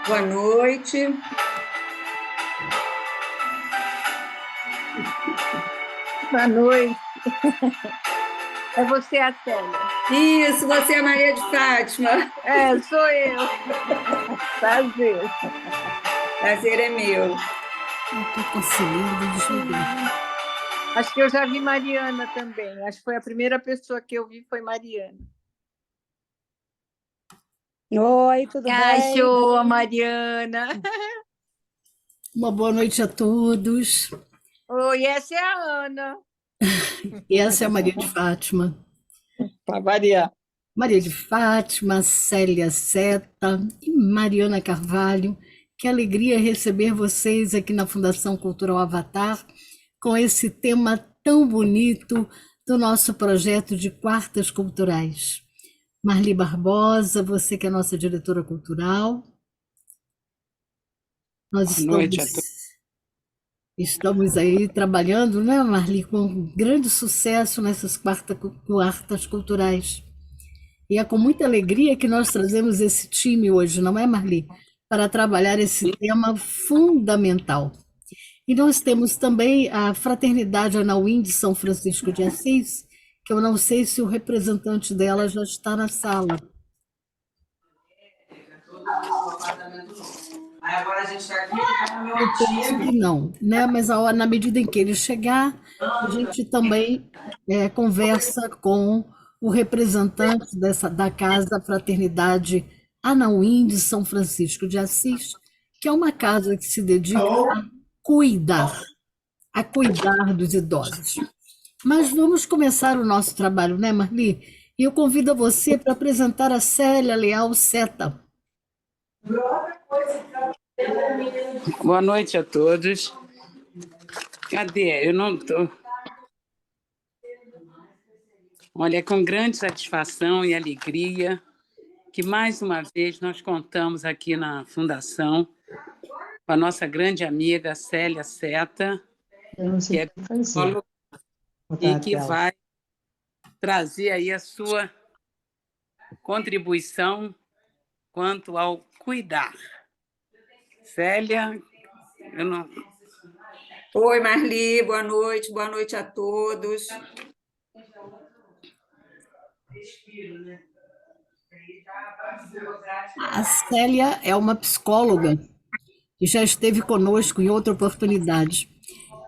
Boa noite. Boa noite. É você, a Célia? Isso, você é Maria de Fátima. É, sou eu. Prazer. Prazer é meu. Não estou conseguindo, deixa eu ver. Acho que eu já vi Mariana também. Acho que foi a primeira pessoa que eu vi foi Mariana. Oi, tudo bem? Achou a Mariana. Uma boa noite a todos. Oi, essa é a Ana. E essa é a Maria de Fátima. Para variar. Maria de Fátima, Célia Seta e Mariana Carvalho. Que alegria receber vocês aqui na Fundação Cultural Avatar com esse tema tão bonito do nosso projeto de Quartas Culturais. Marli Barbosa, você que é nossa diretora cultural. Nós Boa noite a todos. estamos aí trabalhando, né, Marli, com grande sucesso nessas quartas culturais. E é com muita alegria que nós trazemos esse time hoje, não é, Marli? Para trabalhar esse tema fundamental. E nós temos também a Fraternidade Anauim de São Francisco de Assis, que eu não sei se o representante dela já está na sala. Aí agora a gente está aqui no meu Eu penso que não, né? Mas na medida em que ele chegar, a gente também conversa com o representante da Casa Fraternidade Anauim de São Francisco de Assis, que é uma casa que se dedica cuidar, a cuidar dos idosos. Mas vamos começar o nosso trabalho, né, Marli? E eu convido você para apresentar a Célia Leal Seta. Boa noite a todos. Cadê? Eu não estou. Olha, é com grande satisfação e alegria que mais uma vez nós contamos aqui na Fundação com a nossa grande amiga Célia Seta, que é psicóloga e que vai trazer aí a sua contribuição quanto ao cuidar. Célia, eu não. Oi, Marli, boa noite a todos. A Célia é uma psicóloga que já esteve conosco em outra oportunidade.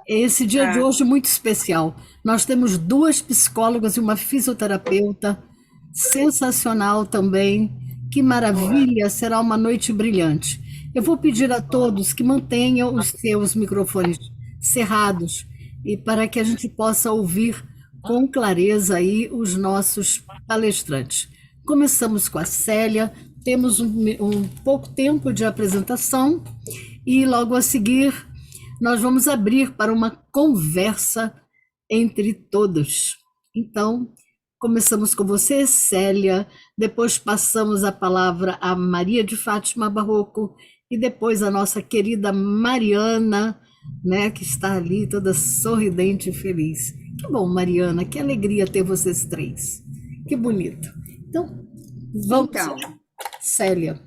Esse dia de hoje é muito especial. Nós temos duas psicólogas e uma fisioterapeuta, sensacional também. Que maravilha, será uma noite brilhante. Eu vou pedir a todos que mantenham os seus microfones cerrados e para que a gente possa ouvir com clareza aí os nossos palestrantes. Começamos com a Célia, temos um pouco tempo de apresentação e logo a seguir nós vamos abrir para uma conversa entre todos. Então, começamos com você, Célia, depois passamos a palavra a Maria de Fátima Barroco e depois a nossa querida Mariana, né, que está ali toda sorridente e feliz. Que bom, Mariana, que alegria ter vocês três. Que bonito. Então, vamos, Então, Célia.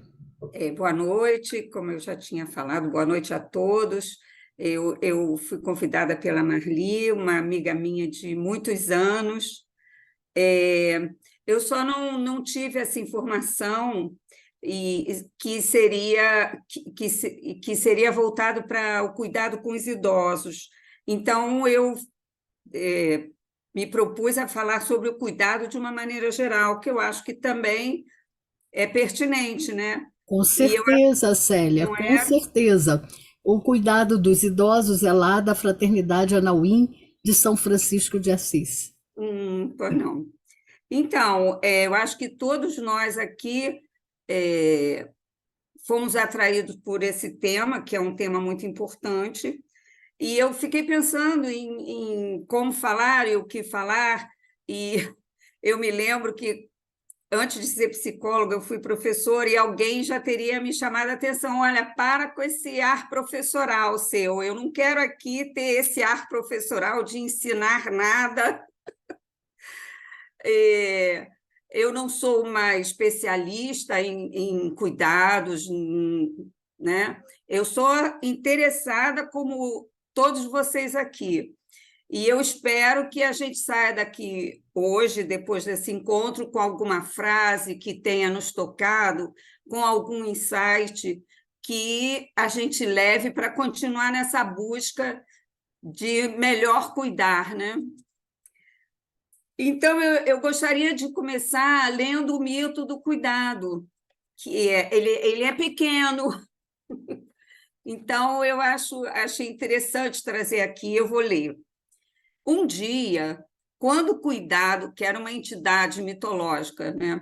boa noite, como eu já tinha falado, boa noite a todos. Eu fui convidada pela Marli, uma amiga minha de muitos anos. Eu só não tive essa informação que seria voltado para o cuidado com os idosos. Então, eu me propus a falar sobre o cuidado de uma maneira geral, que eu acho que também é pertinente, né? Com certeza, Célia, Não com é? certeza. O cuidado dos idosos é lá da Fraternidade Anauim de São Francisco de Assis. Pois não. Então, eu acho que todos nós aqui fomos atraídos por esse tema, que é um tema muito importante, e eu fiquei pensando em como falar e o que falar, e eu me lembro que, antes de ser psicóloga, eu fui professora e alguém já teria me chamado a atenção, olha, para com esse ar professoral seu, eu não quero aqui ter esse ar professoral de ensinar nada. Eu não sou uma especialista em cuidados, né? Eu sou interessada como todos vocês aqui. E eu espero que a gente saia daqui hoje, depois desse encontro, com alguma frase que tenha nos tocado, com algum insight que a gente leve para continuar nessa busca de melhor cuidar, né? Então, eu gostaria de começar lendo o mito do cuidado, ele é pequeno, então eu achei interessante trazer aqui, eu vou ler. Um dia, quando o Cuidado, que era uma entidade mitológica, né?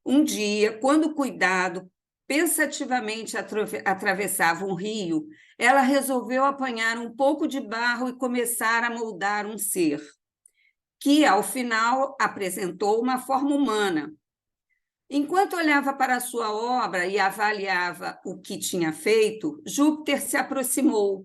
Um dia, quando o Cuidado pensativamente atravessava um rio, ela resolveu apanhar um pouco de barro e começar a moldar um ser, que, ao final, apresentou uma forma humana. Enquanto olhava para a sua obra e avaliava o que tinha feito, Júpiter se aproximou.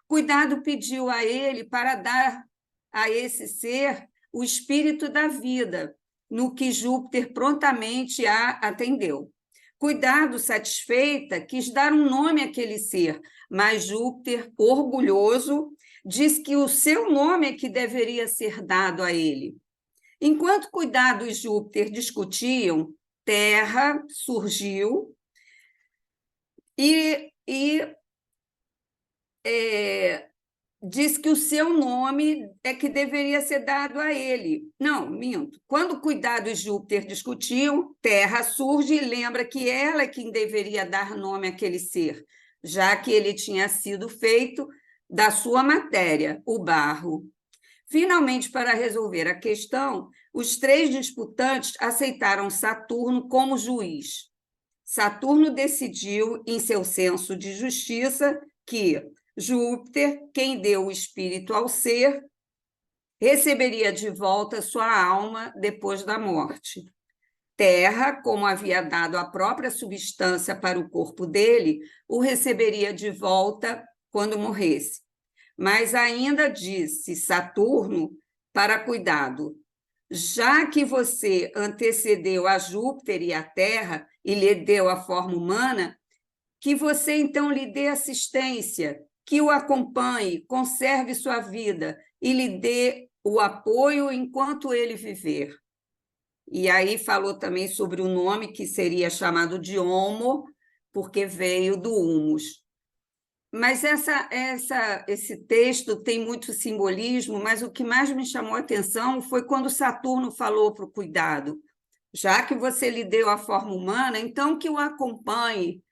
Cuidado pediu a ele para dar a esse ser o espírito da vida, no que Júpiter prontamente a atendeu. Cuidado, satisfeita, quis dar um nome àquele ser, mas Júpiter, orgulhoso, diz que o seu nome é que deveria ser dado a ele. Enquanto Cuidado e Júpiter discutiam, Terra surgiu e diz que o seu nome é que deveria ser dado a ele. Não, minto. Quando Cuidado e Júpiter discutiam, Terra surge e lembra que ela é quem deveria dar nome àquele ser, já que ele tinha sido feito da sua matéria, o barro. Finalmente, para resolver a questão, os 3 disputantes aceitaram Saturno como juiz. Saturno decidiu, em seu senso de justiça, que Júpiter, quem deu o espírito ao ser, receberia de volta sua alma depois da morte. Terra, como havia dado a própria substância para o corpo dele, o receberia de volta quando morresse. Mas ainda disse Saturno para Cuidado: já que você antecedeu a Júpiter e a Terra e lhe deu a forma humana, que você então lhe dê assistência, que o acompanhe, conserve sua vida e lhe dê o apoio enquanto ele viver. E aí falou também sobre o nome que seria chamado de Homo, porque veio do humus. Mas esse texto tem muito simbolismo, mas o que mais me chamou a atenção foi quando Saturno falou para o Cuidado: já que você lhe deu a forma humana, então que o acompanhe,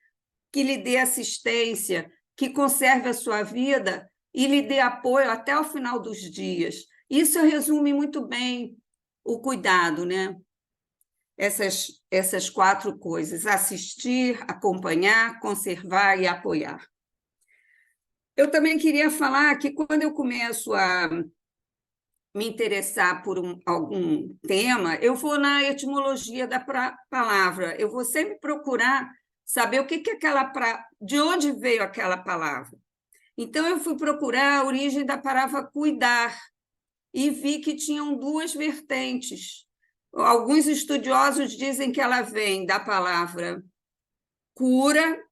que lhe dê assistência, que conserve a sua vida e lhe dê apoio até o final dos dias. Isso resume muito bem o cuidado, né? Essas 4 coisas: assistir, acompanhar, conservar e apoiar. Eu também queria falar que, quando eu começo a me interessar por algum tema, eu vou na etimologia da palavra, eu vou sempre procurar saber o que de onde veio aquela palavra. Então, eu fui procurar a origem da palavra cuidar e vi que tinham 2 vertentes. Alguns estudiosos dizem que ela vem da palavra cura,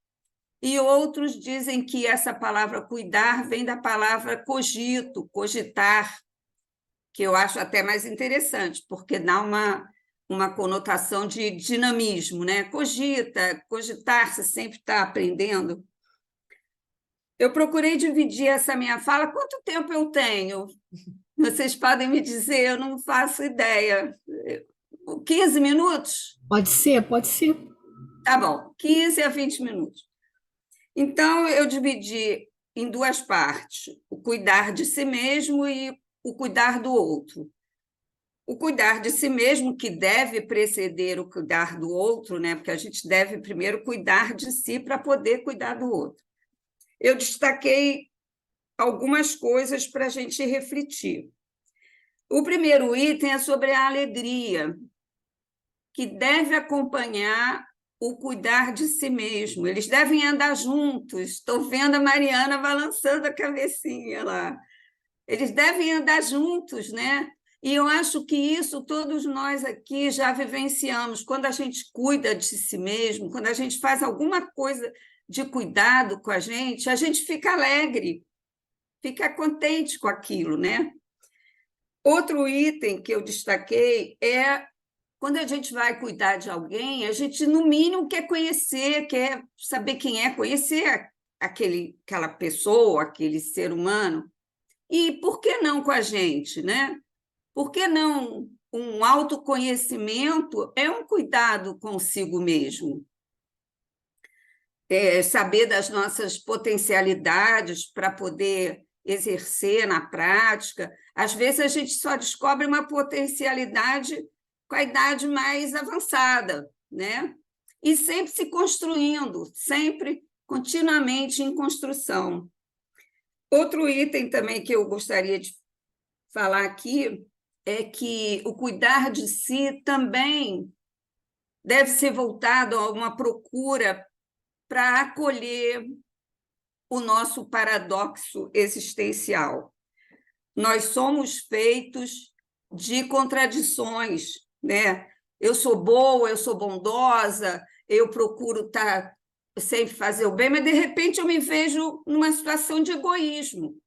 e outros dizem que essa palavra cuidar vem da palavra cogito, cogitar, que eu acho até mais interessante, porque dá uma conotação de dinamismo, né? Cogita, cogitar, você sempre está aprendendo. Eu procurei dividir essa minha fala. Quanto tempo eu tenho? Vocês podem me dizer, eu não faço ideia. 15 minutos? Pode ser, pode ser. Tá bom, 15 a 20 minutos. Então, eu dividi em 2 partes: o cuidar de si mesmo e o cuidar do outro. O cuidar de si mesmo, que deve preceder o cuidar do outro, né? Porque a gente deve primeiro cuidar de si para poder cuidar do outro. Eu destaquei algumas coisas para a gente refletir. O primeiro item é sobre a alegria, que deve acompanhar o cuidar de si mesmo. Eles devem andar juntos. Estou vendo a Mariana balançando a cabecinha lá. Eles devem andar juntos, né? E eu acho que isso todos nós aqui já vivenciamos. Quando a gente cuida de si mesmo, quando a gente faz alguma coisa de cuidado com a gente fica alegre, fica contente com aquilo, né? Outro item que eu destaquei é quando a gente vai cuidar de alguém, a gente, no mínimo, quer conhecer, quer saber quem é, conhecer aquela pessoa, aquele ser humano. E por que não com a gente, né? Por que não um autoconhecimento é um cuidado consigo mesmo? Saber das nossas potencialidades para poder exercer na prática. Às vezes, a gente só descobre uma potencialidade com a idade mais avançada, né? E sempre se construindo, sempre continuamente em construção. Outro item também que eu gostaria de falar aqui é que o cuidar de si também deve ser voltado a uma procura para acolher o nosso paradoxo existencial. Nós somos feitos de contradições, né? Eu sou boa, eu sou bondosa, eu procuro sempre fazer o bem, mas, de repente, eu me vejo numa situação de egoísmo.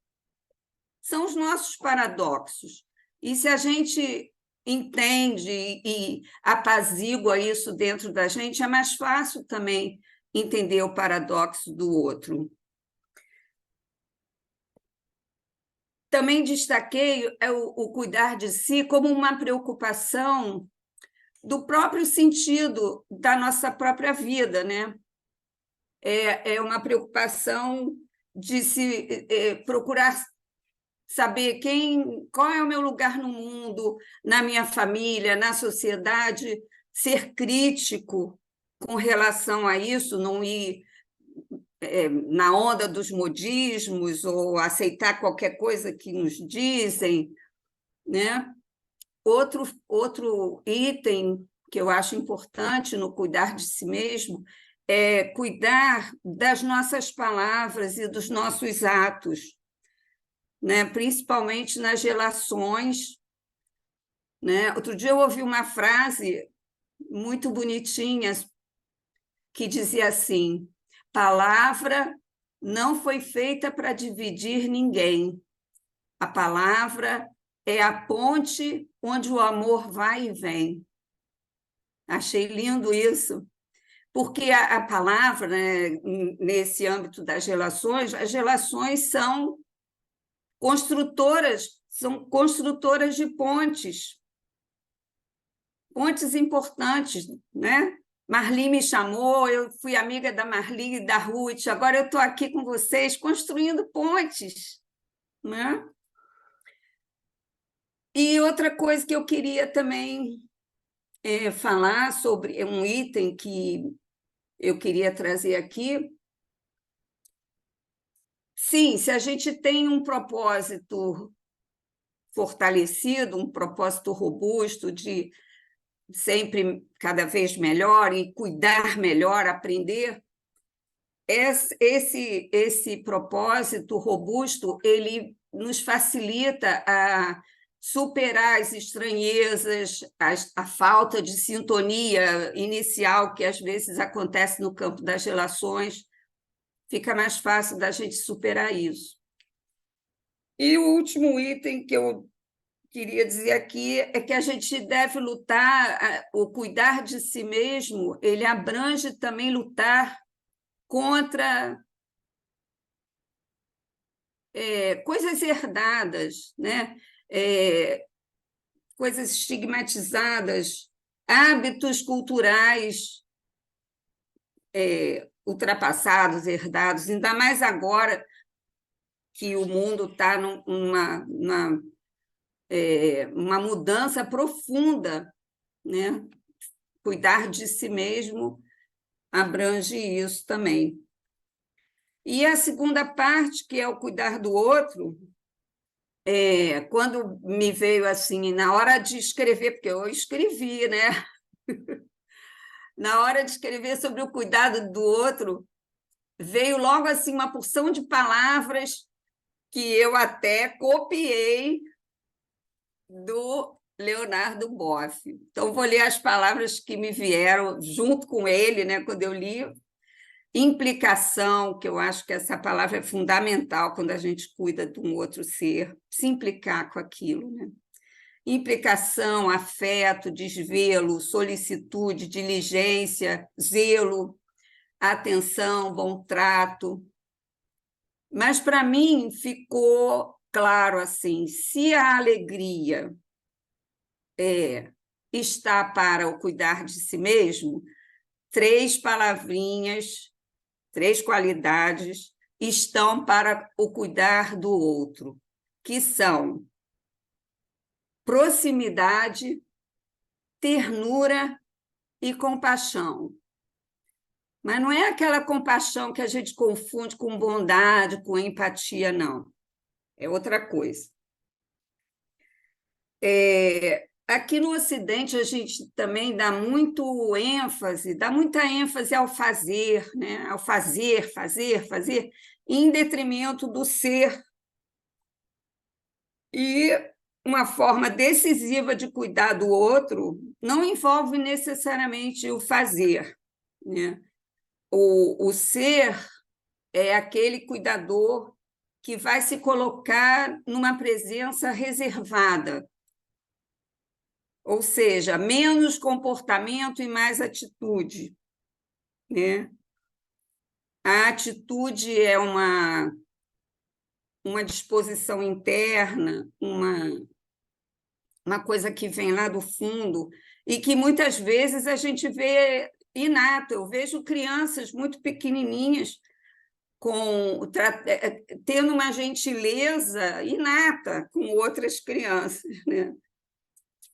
São os nossos paradoxos. E se a gente entende e apazigua isso dentro da gente, é mais fácil também entender o paradoxo do outro. Também destaquei o cuidar de si como uma preocupação do próprio sentido da nossa própria vida, né? É uma preocupação de se procurar saber qual é o meu lugar no mundo, na minha família, na sociedade, ser crítico com relação a isso, não ir na onda dos modismos ou aceitar qualquer coisa que nos dizem, né? Outro item que eu acho importante no cuidar de si mesmo é cuidar das nossas palavras e dos nossos atos, né? Principalmente nas relações, né? Outro dia eu ouvi uma frase muito bonitinha que dizia assim: palavra não foi feita para dividir ninguém. A palavra é a ponte onde o amor vai e vem. Achei lindo isso, porque a palavra, né, nesse âmbito das relações, as relações são construtoras de pontes importantes, né? Marli me chamou, eu fui amiga da Marli e da Ruth, agora eu estou aqui com vocês construindo pontes, né? E outra coisa que eu queria também falar sobre um item que eu queria trazer aqui. Sim, se a gente tem um propósito fortalecido, um propósito robusto de sempre cada vez melhor e cuidar melhor, aprender, esse propósito robusto ele nos facilita a superar as estranhezas, a falta de sintonia inicial que às vezes acontece no campo das relações, fica mais fácil da gente superar isso. E o último item que eu queria dizer aqui é que a gente deve lutar, o cuidar de si mesmo, ele abrange também lutar contra coisas herdadas, né? Coisas estigmatizadas, hábitos culturais ultrapassados, herdados, ainda mais agora que o mundo está numa uma mudança profunda, né? Cuidar de si mesmo abrange isso também. E a segunda parte, que é o cuidar do outro, quando me veio assim, na hora de escrever, porque eu escrevi, né? Na hora de escrever sobre o cuidado do outro, veio logo assim uma porção de palavras que eu até copiei do Leonardo Boff. Então, vou ler as palavras que me vieram junto com ele, né, quando eu li, implicação, que eu acho que essa palavra é fundamental quando a gente cuida de um outro ser, se implicar com aquilo, né? Implicação, afeto, desvelo, solicitude, diligência, zelo, atenção, bom trato. Mas, para mim, ficou claro assim, se a alegria está para o cuidar de si mesmo, 3 palavrinhas, 3 qualidades estão para o cuidar do outro, que são proximidade, ternura e compaixão. Mas não é aquela compaixão que a gente confunde com bondade, com empatia, não. É outra coisa. Aqui no Ocidente, a gente também dá muita ênfase ao fazer, né? Ao fazer, em detrimento do ser. E uma forma decisiva de cuidar do outro não envolve necessariamente o fazer, né? O ser é aquele cuidador que vai se colocar numa presença reservada, ou seja, menos comportamento e mais atitude, né? A atitude é uma disposição interna, uma coisa que vem lá do fundo e que muitas vezes a gente vê inata. Eu vejo crianças muito pequenininhas tendo uma gentileza inata com outras crianças, né?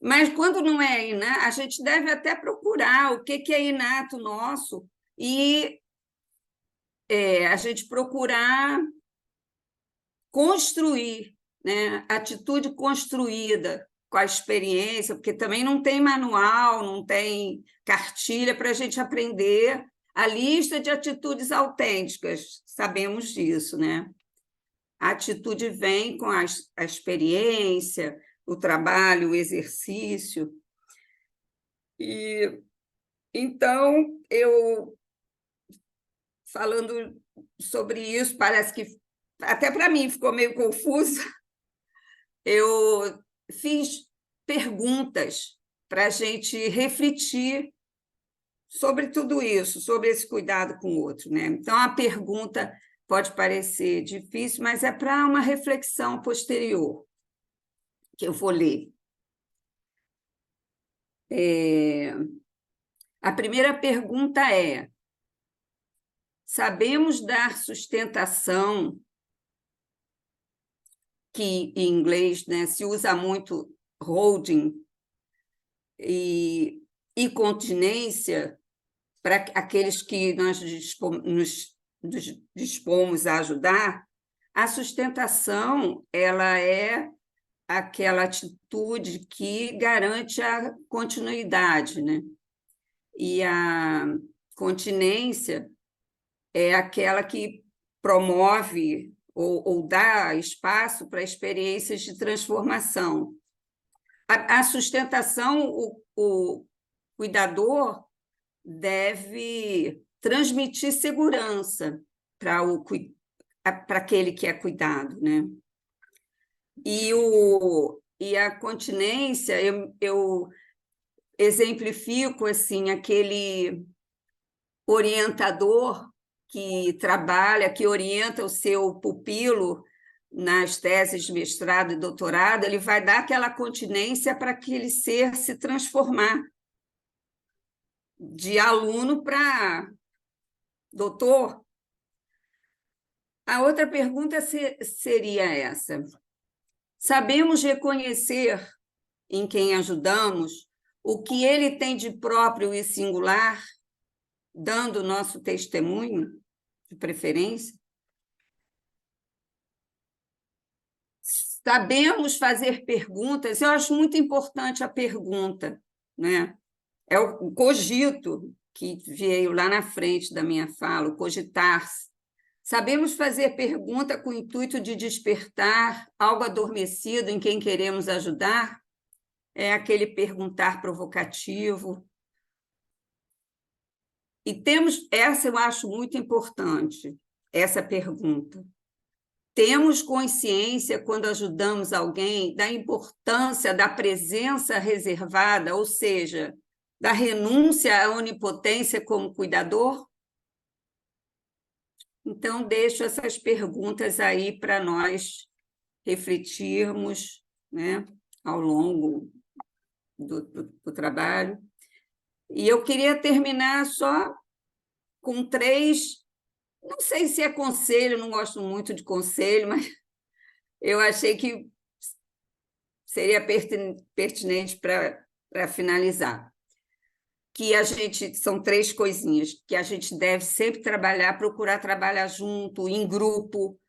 Mas, quando não é inato, a gente deve até procurar o que é inato nosso e a gente procurar construir, né? Atitude construída com a experiência, porque também não tem manual, não tem cartilha para a gente aprender a lista de atitudes autênticas, sabemos disso, né? A atitude vem com a experiência, o trabalho, o exercício. E então, eu falando sobre isso, parece que até para mim ficou meio confuso. Eu fiz perguntas para a gente refletir sobre tudo isso, sobre esse cuidado com o outro, né? Então, a pergunta pode parecer difícil, mas é para uma reflexão posterior, que eu vou ler. A primeira pergunta é: sabemos dar sustentação, que em inglês, né, se usa muito holding, e continência para aqueles que nós nos dispomos a ajudar? A sustentação, ela é aquela atitude que garante a continuidade, né? E a continência é aquela que promove ou dá espaço para experiências de transformação. A sustentação, o cuidador deve transmitir segurança para aquele que é cuidado, né? E a continência, eu exemplifico assim, aquele orientador que trabalha, que orienta o seu pupilo nas teses de mestrado e doutorado, ele vai dar aquela continência para aquele ser se transformar de aluno para doutor. A outra pergunta seria essa: sabemos reconhecer em quem ajudamos o que ele tem de próprio e singular, dando o nosso testemunho, de preferência? Sabemos fazer perguntas. Eu acho muito importante a pergunta, né? É o cogito que veio lá na frente da minha fala, o cogitar-se. Sabemos fazer pergunta com o intuito de despertar algo adormecido em quem queremos ajudar? É aquele perguntar provocativo. E temos, essa eu acho muito importante, essa pergunta. Temos consciência, quando ajudamos alguém, da importância da presença reservada, ou seja, da renúncia à onipotência como cuidador? Então, deixo essas perguntas aí para nós refletirmos, né, ao longo do trabalho. E eu queria terminar só com 3, não sei se é conselho, não gosto muito de conselho, mas eu achei que seria pertinente para finalizar. Que são 3 coisinhas, que a gente deve sempre trabalhar, procurar trabalhar junto, em grupo,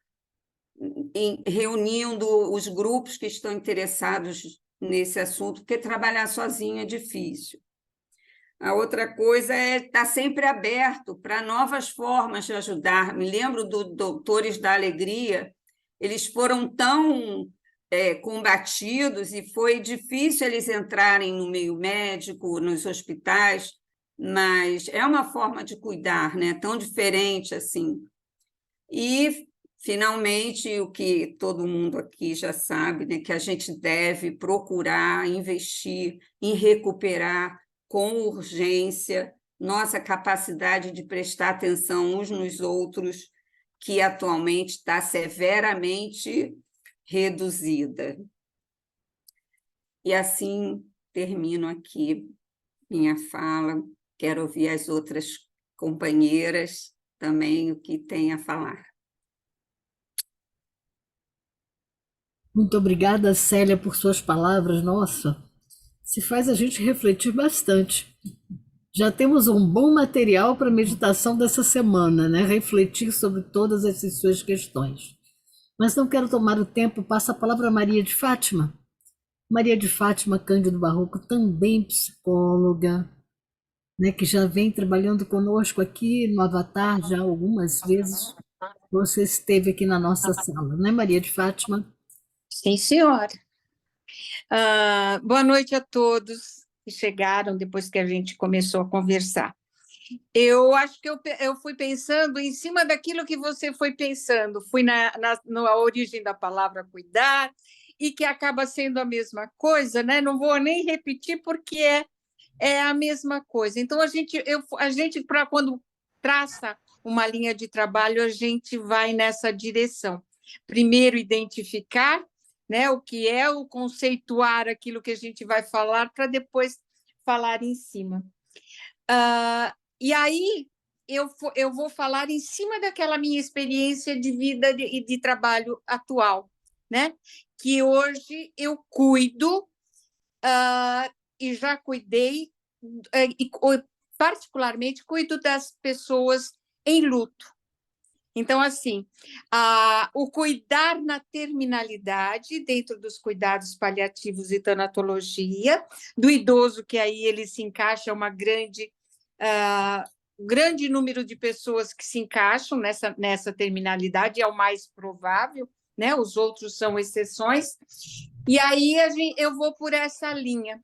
reunindo os grupos que estão interessados nesse assunto, porque trabalhar sozinho é difícil. A outra coisa é estar sempre aberto para novas formas de ajudar. Me lembro do Doutores da Alegria, eles foram tão combatidos e foi difícil eles entrarem no meio médico, nos hospitais, mas é uma forma de cuidar, né? Tão diferente assim. E, finalmente, o que todo mundo aqui já sabe, né? Que a gente deve procurar investir em recuperar com urgência nossa capacidade de prestar atenção uns nos outros, que atualmente está severamente reduzida. E assim termino aqui minha fala. Quero ouvir as outras companheiras também o que têm a falar. Muito obrigada, Célia, por suas palavras. Nossa, se faz a gente refletir bastante. Já temos um bom material para a meditação dessa semana, né? Refletir sobre todas essas suas questões. Mas não quero tomar o tempo, passo a palavra a Maria de Fátima. Maria de Fátima Cândido Barroco, também psicóloga, né, que já vem trabalhando conosco aqui no Avatar já algumas vezes. Você esteve aqui na nossa sala, né, Maria de Fátima? Sim, senhora. Boa noite a todos que chegaram depois que a gente começou a conversar. Eu acho que eu fui pensando em cima daquilo que você foi pensando, fui na origem da palavra cuidar, e que acaba sendo a mesma coisa, né? Não vou nem repetir, porque é a mesma coisa. Então, a gente para quando traça uma linha de trabalho, a gente vai nessa direção. Primeiro, identificar, né, o que é, o conceituar aquilo que a gente vai falar, para depois falar em cima. E aí, eu vou falar em cima daquela minha experiência de vida e de trabalho atual, né? Que hoje eu cuido, e já cuidei, e particularmente cuido das pessoas em luto. Então, assim, o cuidar na terminalidade, dentro dos cuidados paliativos e tanatologia, do idoso, que aí ele se encaixa uma grande número de pessoas que se encaixam nessa terminalidade, é o mais provável, né? Os outros são exceções. E aí eu vou por essa linha,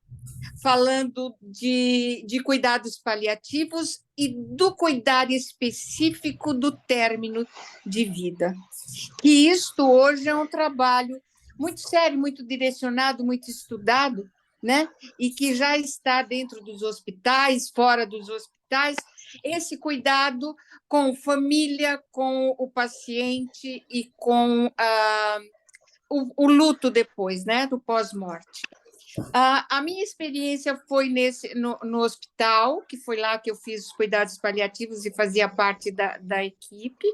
falando de cuidados paliativos e do cuidar específico do término de vida. Que isto hoje é um trabalho muito sério, muito direcionado, muito estudado, né? E que já está dentro dos hospitais, fora dos hospitais, esse cuidado com família, com o paciente e com o luto depois, né? Do pós-morte. A minha experiência foi no hospital, que foi lá que eu fiz os cuidados paliativos e fazia parte da equipe.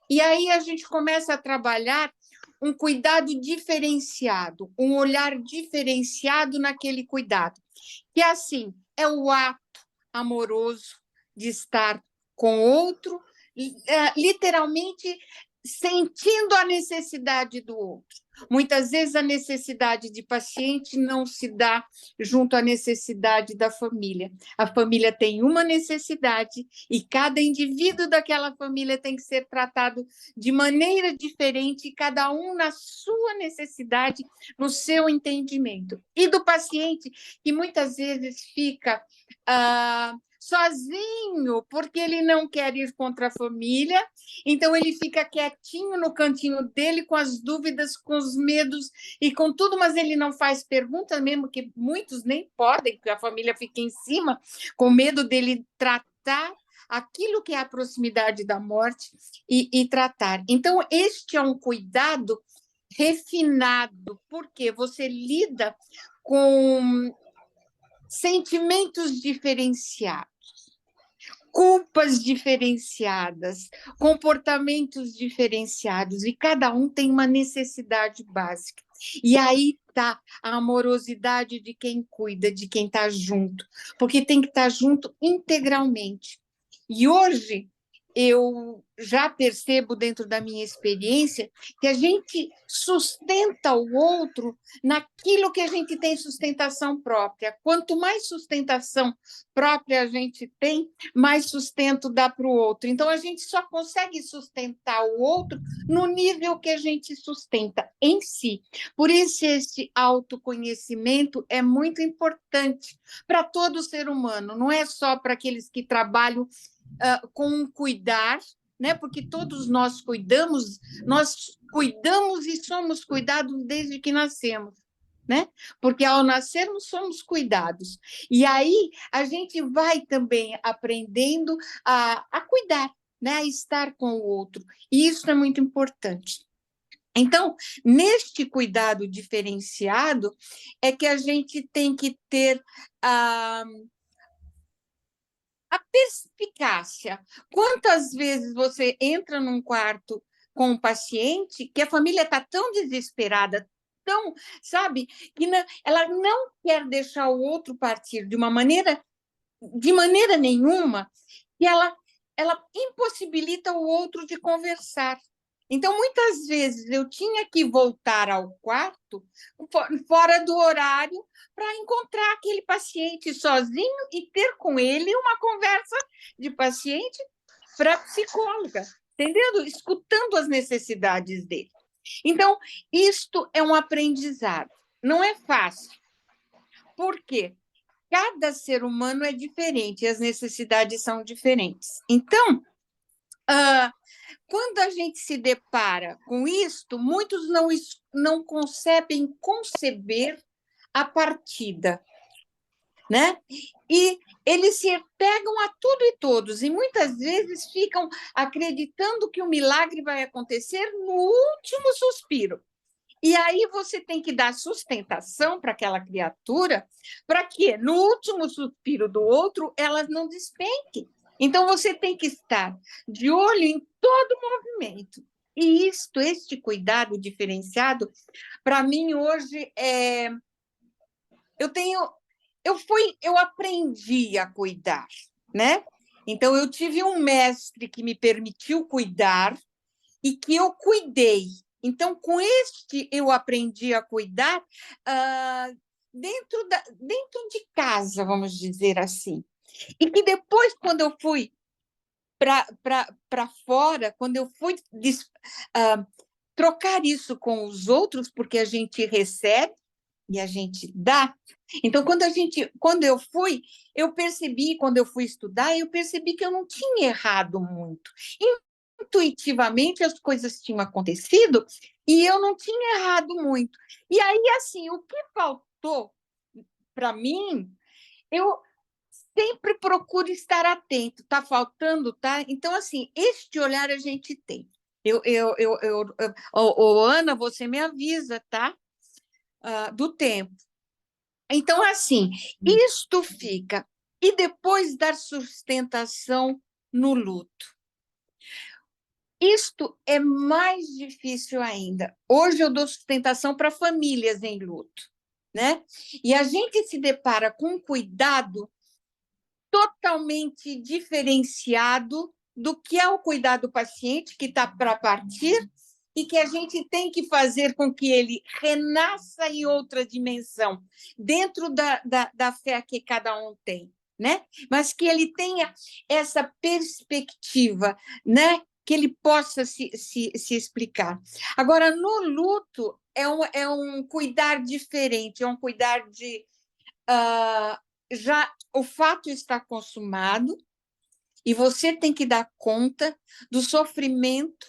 E aí a gente começa a trabalhar um cuidado diferenciado, um olhar diferenciado naquele cuidado. Que, assim, é o ato amoroso de estar com outro, literalmente sentindo a necessidade do outro. Muitas vezes a necessidade de paciente não se dá junto à necessidade da família. A família tem uma necessidade e cada indivíduo daquela família tem que ser tratado de maneira diferente, cada um na sua necessidade, no seu entendimento. E do paciente, que muitas vezes fica sozinho, porque ele não quer ir contra a família, então ele fica quietinho no cantinho dele, com as dúvidas, com os medos e com tudo, mas ele não faz pergunta, mesmo que muitos nem podem, porque a família fica em cima, com medo dele tratar aquilo que é a proximidade da morte e tratar. Então, este é um cuidado refinado, porque você lida com sentimentos diferenciados, culpas diferenciadas, comportamentos diferenciados, e cada um tem uma necessidade básica. E aí está a amorosidade de quem cuida, de quem está junto, porque tem que estar junto integralmente. E hoje eu já percebo, dentro da minha experiência, que a gente sustenta o outro naquilo que a gente tem sustentação própria. Quanto mais sustentação própria a gente tem, mais sustento dá para o outro. Então, a gente só consegue sustentar o outro no nível que a gente sustenta em si. Por isso, esse autoconhecimento é muito importante para todo ser humano, não é só para aqueles que trabalham com cuidar, né? Porque todos nós cuidamos e somos cuidados desde que nascemos, né? Porque ao nascermos somos cuidados. E aí a gente vai também aprendendo a cuidar, né? A estar com o outro. E isso é muito importante. Então, neste cuidado diferenciado, é que a gente tem que ter a perspicácia. Quantas vezes você entra num quarto com um paciente que a família está tão desesperada, tão, sabe, que ela não quer deixar o outro partir de maneira nenhuma, e ela impossibilita o outro de conversar. Então, muitas vezes, eu tinha que voltar ao quarto fora do horário para encontrar aquele paciente sozinho e ter com ele uma conversa de paciente para psicóloga, entendendo? Escutando as necessidades dele. Então, isto é um aprendizado. Não é fácil. Por quê? Cada ser humano é diferente e as necessidades são diferentes. Então, quando a gente se depara com isto, muitos não conseguem conceber a partida, né? E eles se pegam a tudo e todos, e muitas vezes ficam acreditando que o milagre vai acontecer no último suspiro. E aí você tem que dar sustentação para aquela criatura, para que no último suspiro do outro ela não despenque. Então você tem que estar de olho em todo o movimento. E este cuidado diferenciado, para mim hoje eu aprendi a cuidar, né? Então eu tive um mestre que me permitiu cuidar e que eu cuidei. Então, com este, eu aprendi a cuidar dentro de casa, vamos dizer assim. E que depois, quando eu fui para fora, quando eu fui trocar isso com os outros, porque a gente recebe e a gente dá. Então, quando eu percebi, quando eu fui estudar, eu percebi que eu não tinha errado muito. Intuitivamente as coisas tinham acontecido e eu não tinha errado muito. E aí, assim, o que faltou para mim, eu sempre procuro estar atento. Está faltando, tá? Então, assim, este olhar a gente tem. Ana, você me avisa, tá? Do tempo. Então, assim, isto fica. E depois dar sustentação no luto. Isto é mais difícil ainda. Hoje eu dou sustentação para famílias em luto, né? E a gente se depara com um cuidado totalmente diferenciado do que é o cuidado do paciente que está para partir e que a gente tem que fazer com que ele renasça em outra dimensão, dentro da fé que cada um tem, né? Mas que ele tenha essa perspectiva, né? Que ele possa se explicar. Agora, no luto, é um cuidar diferente, é um cuidar de já o fato está consumado e você tem que dar conta do sofrimento,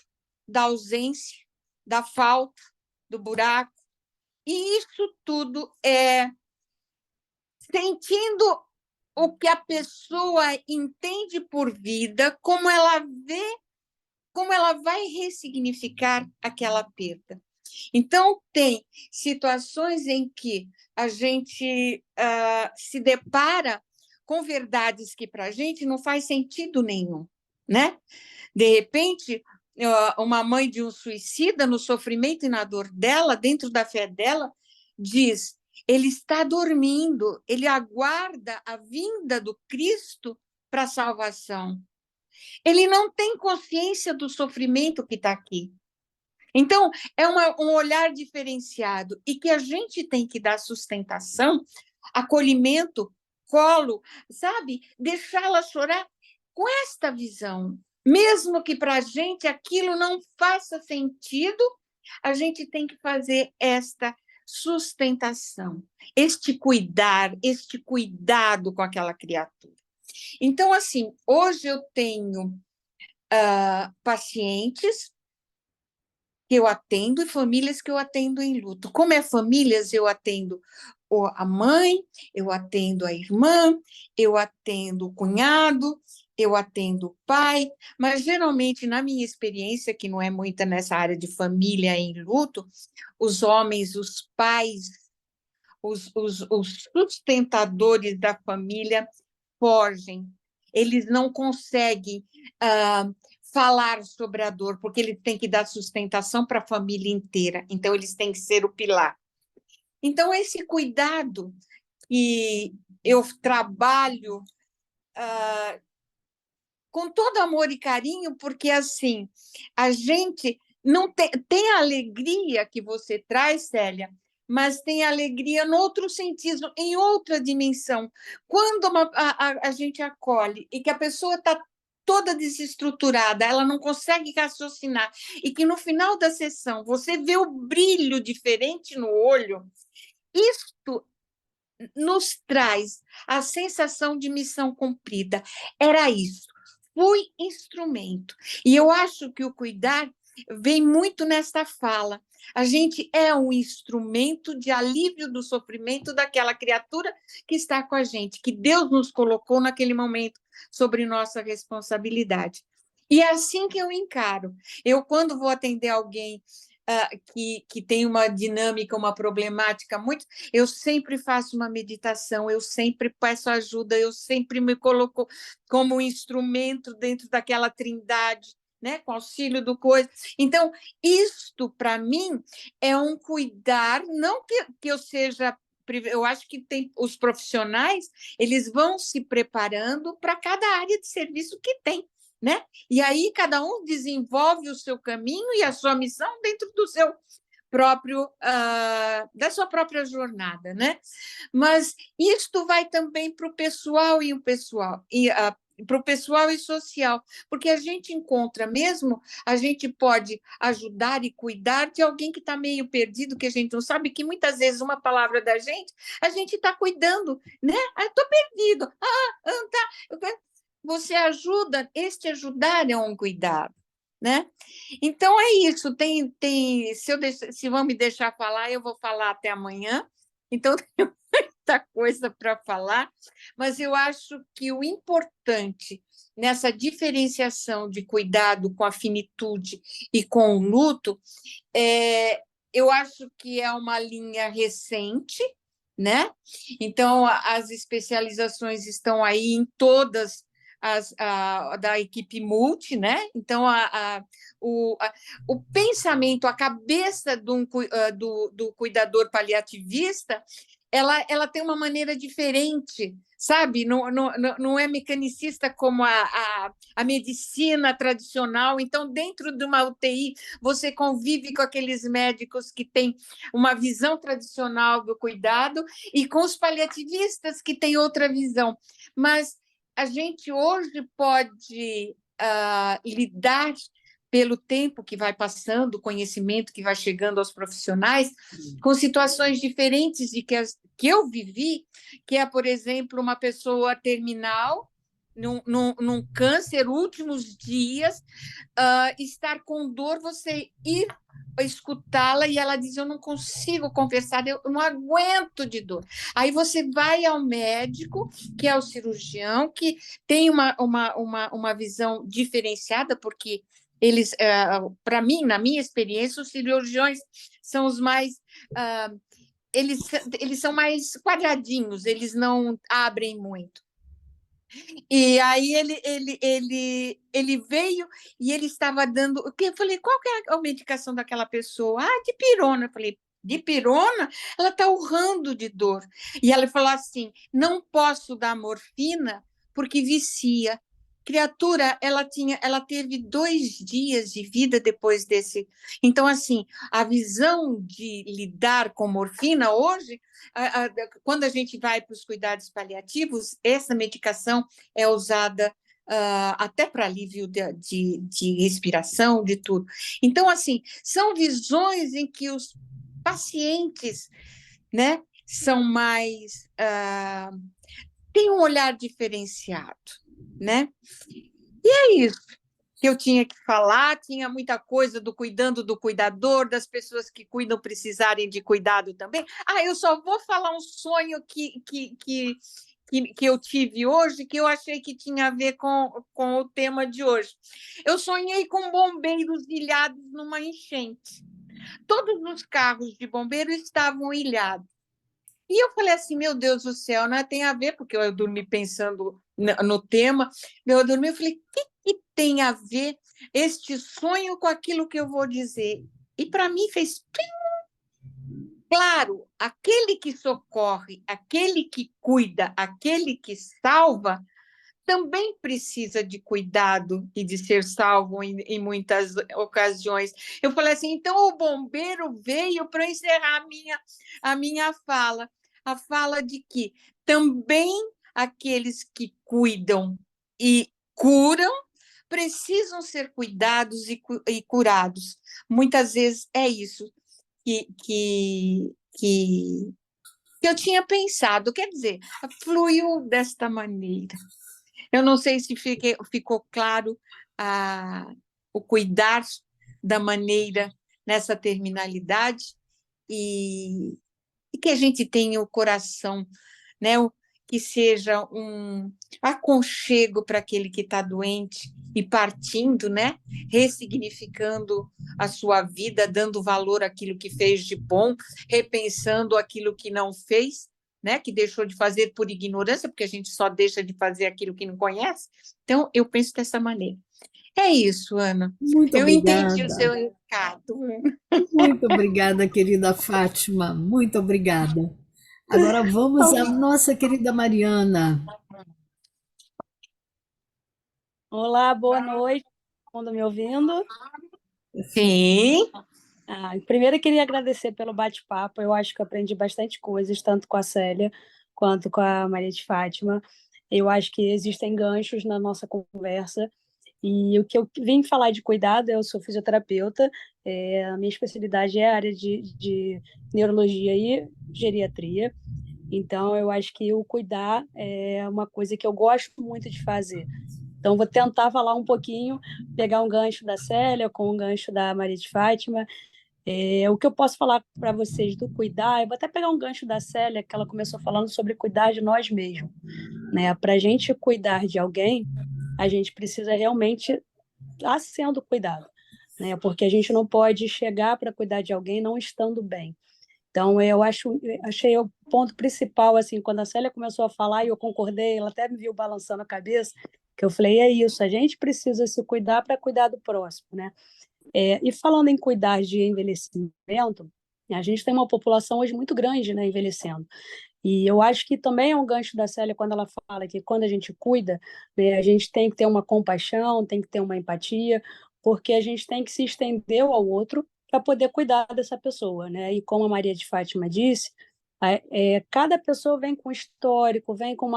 da ausência, da falta, do buraco. E isso tudo é sentindo o que a pessoa entende por vida, como ela vê, como ela vai ressignificar aquela perda. Então, tem situações em que a gente se depara com verdades que para a gente não faz sentido nenhum, né? De repente, uma mãe de um suicida, no sofrimento e na dor dela, dentro da fé dela, diz: ele está dormindo, ele aguarda a vinda do Cristo para a salvação. Ele não tem consciência do sofrimento que está aqui. Então, é um olhar diferenciado e que a gente tem que dar sustentação, acolhimento, colo, sabe? Deixá-la chorar com esta visão. Mesmo que para a gente aquilo não faça sentido, a gente tem que fazer esta sustentação, este cuidar, este cuidado com aquela criatura. Então, assim, hoje eu tenho pacientes que eu atendo e famílias que eu atendo em luto. Como é famílias, eu atendo a mãe, eu atendo a irmã, eu atendo o cunhado, eu atendo o pai, mas geralmente, na minha experiência, que não é muita nessa área de família em luto, os homens, os pais, os sustentadores da família fogem. Eles não conseguem falar sobre a dor, porque eles têm que dar sustentação para a família inteira. Então, eles têm que ser o pilar. Então, esse cuidado que eu trabalho com todo amor e carinho, porque, assim, a gente não tem a alegria que você traz, Célia, mas tem alegria no outro sentido, em outra dimensão. Quando a gente acolhe e que a pessoa está toda desestruturada, ela não consegue raciocinar, e que no final da sessão você vê o brilho diferente no olho, isto nos traz a sensação de missão cumprida. Era isso. Fui instrumento. E eu acho que o cuidar vem muito nesta fala. A gente é um instrumento de alívio do sofrimento daquela criatura que está com a gente, que Deus nos colocou naquele momento sobre nossa responsabilidade. E é assim que eu encaro. Eu, quando vou atender alguém que tem uma dinâmica, uma problemática muito, eu sempre faço uma meditação, eu sempre peço ajuda, eu sempre me coloco como instrumento dentro daquela trindade, né, com auxílio do coisa. Então, isto, para mim, é um cuidar, não que eu seja... Eu acho que tem os profissionais, eles vão se preparando para cada área de serviço que tem, né? E aí cada um desenvolve o seu caminho e a sua missão dentro do seu próprio da sua própria jornada, né? Mas isto vai também para o pessoal e para o pessoal e social, porque a gente encontra mesmo, a gente pode ajudar e cuidar de alguém que está meio perdido, que a gente não sabe, que muitas vezes uma palavra da gente, a gente está cuidando, né? Estou perdido, tá. Você ajuda, este ajudar é um cuidado, né? Então é isso, se vão me deixar falar, eu vou falar até amanhã, então tem muita coisa para falar, mas eu acho que o importante nessa diferenciação de cuidado com a finitude e com o luto, eu acho que é uma linha recente, né? Então as especializações estão aí em todas da equipe multi, né? Então, o pensamento, a cabeça do cuidador paliativista, ela tem uma maneira diferente, sabe? Não é mecanicista como a medicina tradicional. Então, dentro de uma UTI, você convive com aqueles médicos que têm uma visão tradicional do cuidado e com os paliativistas que têm outra visão. Mas a gente hoje pode lidar pelo tempo que vai passando, o conhecimento que vai chegando aos profissionais, com situações diferentes que eu vivi, que é, por exemplo, uma pessoa terminal, num câncer, últimos dias, estar com dor, você ir escutá-la e ela diz: eu não consigo conversar, eu não aguento de dor. Aí você vai ao médico, que é o cirurgião, que tem uma visão diferenciada, porque eles, para mim, na minha experiência, os cirurgiões são os mais. Eles são mais quadradinhos, eles não abrem muito. E aí ele veio e ele estava dando. Eu falei: qual que é a medicação daquela pessoa? Ah, dipirona. Eu falei: dipirona? Ela está urrando de dor. E ela falou assim: não posso dar morfina porque vicia. Criatura, ela teve 2 dias de vida depois desse. Então, assim, a visão de lidar com morfina hoje, quando a gente vai para os cuidados paliativos, essa medicação é usada até para alívio de respiração, de tudo. Então, assim, são visões em que os pacientes, né, são mais... têm um olhar diferenciado, né? E é isso que eu tinha que falar, tinha muita coisa do cuidando do cuidador, das pessoas que cuidam precisarem de cuidado também. Eu só vou falar um sonho que eu tive hoje, que eu achei que tinha a ver com o tema de hoje. Eu sonhei com bombeiros ilhados numa enchente. Todos os carros de bombeiro estavam ilhados. E eu falei assim: meu Deus do céu, né? Tem a ver, porque eu dormi pensando no tema. Eu dormi e falei: o que tem a ver este sonho com aquilo que eu vou dizer? E para mim fez... Claro, aquele que socorre, aquele que cuida, aquele que salva, também precisa de cuidado e de ser salvo em muitas ocasiões. Eu falei assim: então o bombeiro veio para encerrar a minha fala. A fala de que também aqueles que cuidam e curam precisam ser cuidados e curados. Muitas vezes é isso que eu tinha pensado. Quer dizer, fluiu desta maneira. Eu não sei se ficou claro o cuidar da maneira nessa terminalidade e que a gente tenha o coração, né, que seja um aconchego para aquele que está doente e partindo, né, ressignificando a sua vida, dando valor àquilo que fez de bom, repensando aquilo que não fez, né, que deixou de fazer por ignorância, porque a gente só deixa de fazer aquilo que não conhece. Então, eu penso dessa maneira. É isso, Ana. Muito Eu entendi o obrigada. seu recado. Muito obrigada, querida Fátima. Muito obrigada. Agora vamos à nossa querida Mariana. Olá, boa noite. Todo mundo me ouvindo? Sim. Primeiro, eu queria agradecer pelo bate-papo. Eu acho que eu aprendi bastante coisas, tanto com a Célia quanto com a Maria de Fátima. Eu acho que existem ganchos na nossa conversa. E o que eu vim falar de cuidado, eu sou fisioterapeuta, a minha especialidade é a área de neurologia e geriatria. Então, eu acho que o cuidar é uma coisa que eu gosto muito de fazer. Então, vou tentar falar um pouquinho, pegar um gancho da Célia com um gancho da Maria de Fátima. O que eu posso falar para vocês do cuidar, eu vou até pegar um gancho da Célia, que ela começou falando sobre cuidar de nós mesmos, né? Para a gente cuidar de alguém, a gente precisa realmente estar sendo cuidado, né? Porque a gente não pode chegar para cuidar de alguém não estando bem. Então, achei o ponto principal, assim, quando a Célia começou a falar e eu concordei, ela até me viu balançando a cabeça, que eu falei: é isso, a gente precisa se cuidar para cuidar do próximo, né? E falando em cuidar de envelhecimento, a gente tem uma população hoje muito grande, né, envelhecendo. E eu acho que também é um gancho da Célia quando ela fala que quando a gente cuida, né, a gente tem que ter uma compaixão, tem que ter uma empatia, porque a gente tem que se estender ao outro para poder cuidar dessa pessoa, né? E como a Maria de Fátima disse, cada pessoa vem com histórico, vem com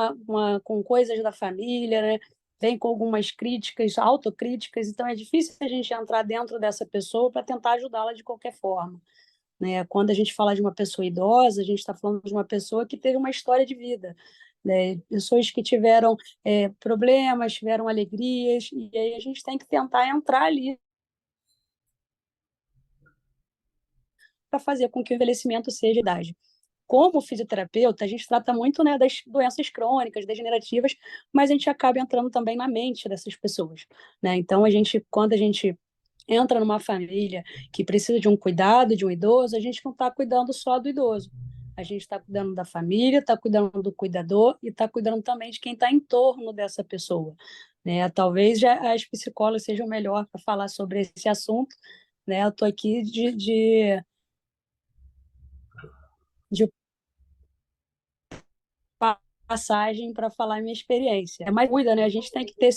com coisas da família, né? vem com algumas críticas, autocríticas, então é difícil a gente entrar dentro dessa pessoa para tentar ajudá-la de qualquer forma, né? Quando a gente fala de uma pessoa idosa, a gente está falando de uma pessoa que teve uma história de vida, né? Pessoas que tiveram problemas, tiveram alegrias, e aí a gente tem que tentar entrar ali para fazer com que o envelhecimento seja idade. Como fisioterapeuta, a gente trata muito, né, das doenças crônicas, degenerativas, mas a gente acaba entrando também na mente dessas pessoas, né? Então, quando a gente entra numa família que precisa de um cuidado de um idoso, a gente não está cuidando só do idoso. A gente está cuidando da família, está cuidando do cuidador e está cuidando também de quem está em torno dessa pessoa, né? Talvez já as psicólogas sejam melhor para falar sobre esse assunto, né? Eu estou aqui de passagem para falar a minha experiência. É mais cuida, né? A gente tem que ter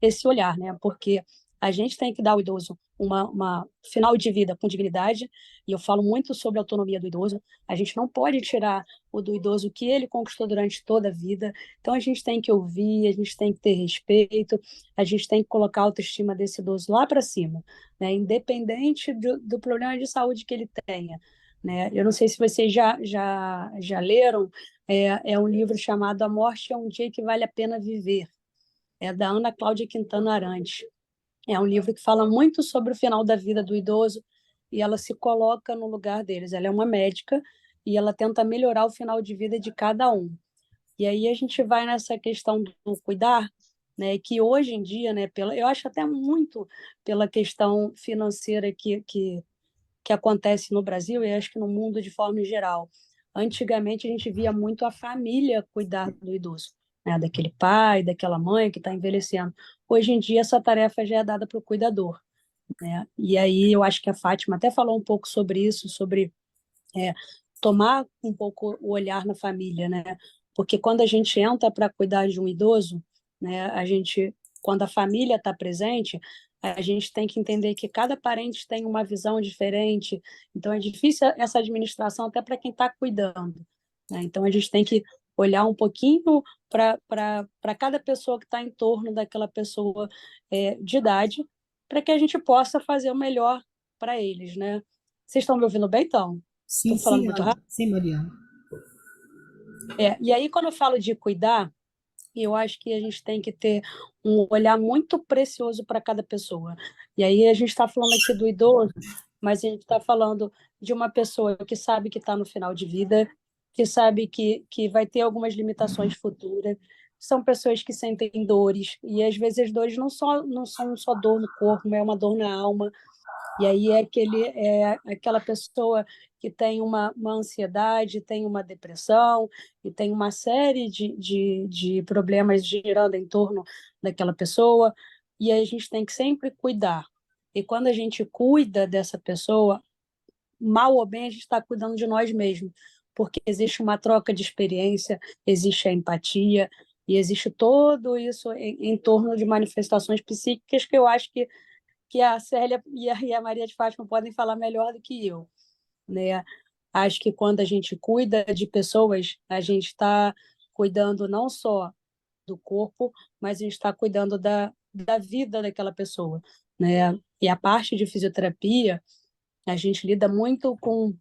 esse olhar, né? Porque a gente tem que dar ao idoso uma final de vida com dignidade, e eu falo muito sobre a autonomia do idoso. A gente não pode tirar do idoso o que ele conquistou durante toda a vida. Então a gente tem que ouvir, a gente tem que ter respeito, a gente tem que colocar a autoestima desse idoso lá para cima, né? Independente do problema de saúde que ele tenha, né? Eu não sei se vocês já leram, é um livro chamado A Morte é um Dia que Vale a Pena Viver. É da Ana Cláudia Quintana Arantes. É um livro que fala muito sobre o final da vida do idoso e ela se coloca no lugar deles. Ela é uma médica e ela tenta melhorar o final de vida de cada um. E aí a gente vai nessa questão do cuidar, né, que hoje em dia, né, eu acho até muito pela questão financeira que acontece no Brasil e acho que no mundo de forma geral. Antigamente, a gente via muito a família cuidar do idoso, né? Daquele pai, daquela mãe que está envelhecendo. Hoje em dia, essa tarefa já é dada para o cuidador, né? E aí eu acho que a Fátima até falou um pouco sobre isso, sobre tomar um pouco o olhar na família, né? Porque quando a gente entra para cuidar de um idoso, né, quando a família está presente, a gente tem que entender que cada parente tem uma visão diferente, então é difícil essa administração até para quem está cuidando, né? Então a gente tem que olhar um pouquinho para cada pessoa que está em torno daquela pessoa de idade, para que a gente possa fazer o melhor para eles, né? Vocês estão me ouvindo bem, então? Sim, Estou falando sim, muito Ana. rápido? Sim, Mariana. E aí, quando eu falo de cuidar, eu acho que a gente tem que ter um olhar muito precioso para cada pessoa. E aí a gente está falando aqui do idoso, mas a gente está falando de uma pessoa que sabe que está no final de vida, que sabe que vai ter algumas limitações futuras. São pessoas que sentem dores, e às vezes as dores não são só dor no corpo, é uma dor na alma. E aí é aquela pessoa que tem uma ansiedade, tem uma depressão e tem uma série de problemas girando em torno daquela pessoa. E aí a gente tem que sempre cuidar. E quando a gente cuida dessa pessoa, mal ou bem, a gente está cuidando de nós mesmos, porque existe uma troca de experiência, existe a empatia, e existe tudo isso em torno de manifestações psíquicas que eu acho que a Célia e a Maria de Fátima podem falar melhor do que eu, né? Acho que quando a gente cuida de pessoas, a gente está cuidando não só do corpo, mas a gente está cuidando da vida daquela pessoa, né? E a parte de fisioterapia, a gente lida muito com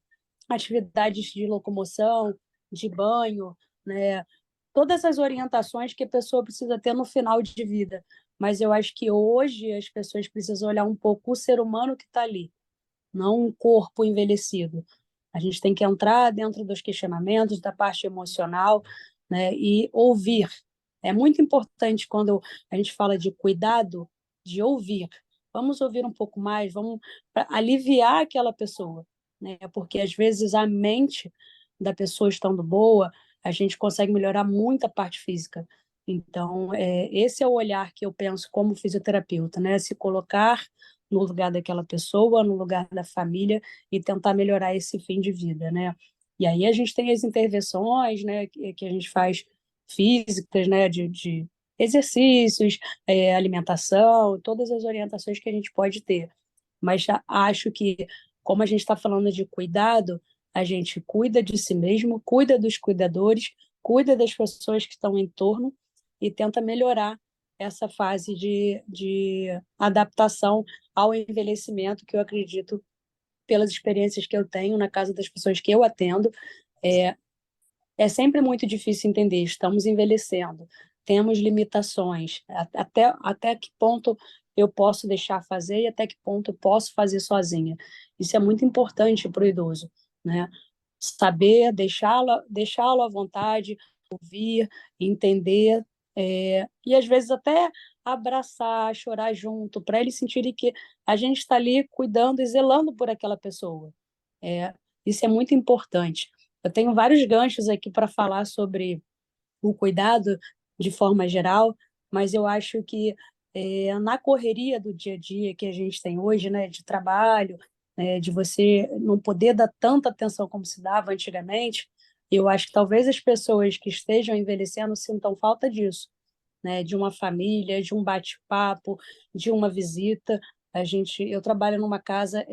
atividades de locomoção, de banho, né? Todas as orientações que a pessoa precisa ter no final de vida. Mas eu acho que hoje as pessoas precisam olhar um pouco o ser humano que está ali, não um corpo envelhecido. A gente tem que entrar dentro dos questionamentos, da parte emocional, né, e ouvir. É muito importante quando a gente fala de cuidado, de ouvir. Vamos ouvir um pouco mais, vamos aliviar aquela pessoa, né? Porque às vezes a mente da pessoa estando boa, a gente consegue melhorar muito a parte física. Então, esse é o olhar que eu penso como fisioterapeuta, né? Se colocar no lugar daquela pessoa, no lugar da família e tentar melhorar esse fim de vida, né? E aí a gente tem as intervenções, né, que a gente faz físicas, né, de exercícios, alimentação, todas as orientações que a gente pode ter. Mas acho que, como a gente está falando de cuidado, a gente cuida de si mesmo, cuida dos cuidadores, cuida das pessoas que estão em torno e tenta melhorar essa fase de adaptação ao envelhecimento, que eu acredito, pelas experiências que eu tenho na casa das pessoas que eu atendo, é, é sempre muito difícil entender. Estamos envelhecendo, temos limitações. Até que ponto eu posso deixar fazer e até que ponto eu posso fazer sozinha. Isso é muito importante para o idoso, né? Saber, deixá-lo à vontade, ouvir, entender, e às vezes até abraçar, chorar junto, para eles sentirem que a gente está ali cuidando e zelando por aquela pessoa. É, isso é muito importante. Eu tenho vários ganchos aqui para falar sobre o cuidado de forma geral, mas eu acho que na correria do dia a dia que a gente tem hoje, né, de trabalho, de você não poder dar tanta atenção como se dava antigamente, eu acho que talvez as pessoas que estejam envelhecendo sintam falta disso, né, de uma família, de um bate-papo, de uma visita. Eu trabalho numa casa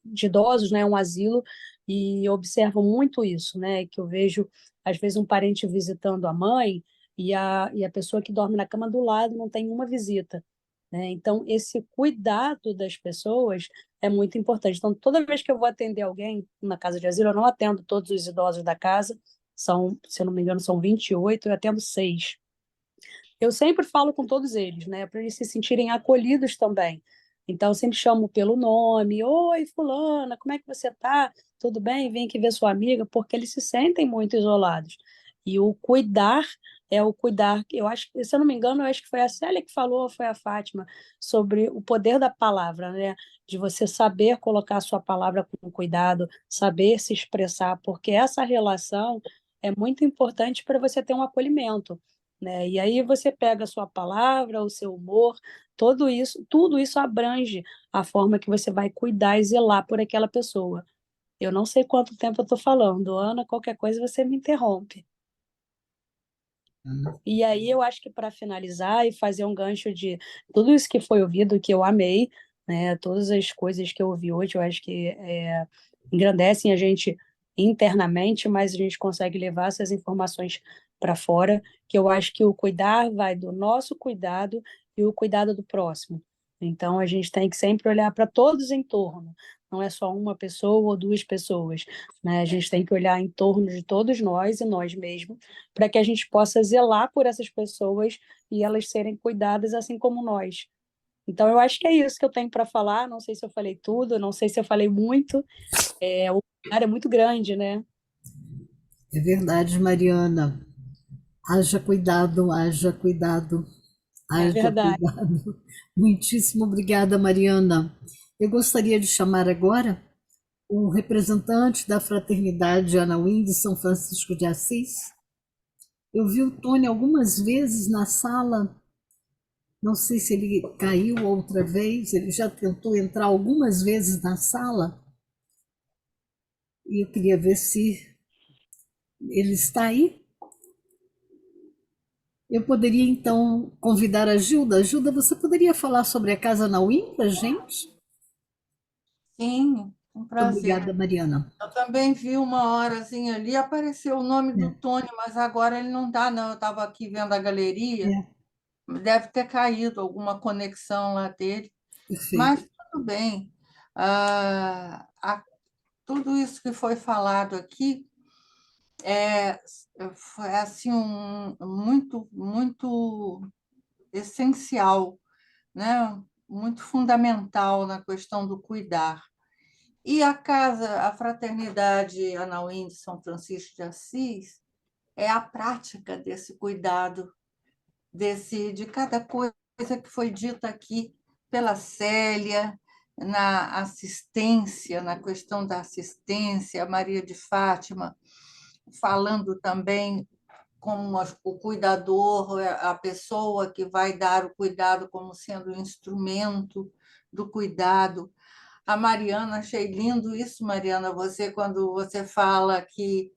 de idosos, né, um asilo, e observo muito isso, né, que eu vejo às vezes um parente visitando a mãe e a pessoa que dorme na cama do lado não tem uma visita, né? Então esse cuidado das pessoas é muito importante. Então toda vez que eu vou atender alguém na casa de asilo, eu não atendo todos os idosos da casa, são, se eu não me engano, são 28, eu atendo 6. Eu sempre falo com todos eles, né, para eles se sentirem acolhidos também. Então, eu sempre chamo pelo nome: oi, fulana, como é que você está? Tudo bem? Vem aqui ver sua amiga, porque eles se sentem muito isolados. E o cuidar é o cuidar. Eu acho, se eu não me engano, eu acho que foi a Célia que falou, ou foi a Fátima, sobre o poder da palavra, né? De você saber colocar a sua palavra com cuidado, saber se expressar, porque essa relação é muito importante para você ter um acolhimento, né? E aí você pega a sua palavra, o seu humor, tudo isso abrange a forma que você vai cuidar e zelar por aquela pessoa. Eu não sei quanto tempo eu estou falando, Ana, qualquer coisa você me interrompe. E aí eu acho que para finalizar e fazer um gancho de tudo isso que foi ouvido, que eu amei, né? Todas as coisas que eu ouvi hoje, eu acho que engrandecem a gente internamente, mas a gente consegue levar essas informações para fora, que eu acho que o cuidar vai do nosso cuidado e o cuidado do próximo. Então a gente tem que sempre olhar para todos em torno, não é só uma pessoa ou duas pessoas, né? A gente tem que olhar em torno de todos nós e nós mesmos, para que a gente possa zelar por essas pessoas e elas serem cuidadas assim como nós. Então, eu acho que é isso que eu tenho para falar. Não sei se eu falei tudo, não sei se eu falei muito. O lugar é muito grande, né? É verdade, Mariana. Haja cuidado, haja cuidado, É haja verdade. cuidado. Muitíssimo obrigada, Mariana. Eu gostaria de chamar agora o representante da Fraternidade Anauim de São Francisco de Assis. Eu vi o Tony algumas vezes na sala, não sei se ele caiu outra vez, ele já tentou entrar algumas vezes na sala, e eu queria ver se ele está aí. Eu poderia então convidar a Gilda. Gilda, você poderia falar sobre a Casa Nauim para a gente? Sim, um Muito obrigada, prazer. Mariana. Eu também vi uma horazinha ali, apareceu o nome do É, Tony, mas agora ele não está, não. Eu estava aqui vendo a galeria, é, deve ter caído alguma conexão lá dele, perfeito. mas tudo bem. Tudo isso que foi falado aqui é, foi assim muito, muito essencial, né? Muito fundamental na questão do cuidar. E a Fraternidade Anauim de São Francisco de Assis, é a prática desse cuidado, de cada coisa que foi dita aqui pela Célia, na assistência, na questão da assistência, a Maria de Fátima, falando também como o cuidador, a pessoa que vai dar o cuidado como sendo o instrumento do cuidado. A Mariana, achei lindo isso, Mariana, quando você fala que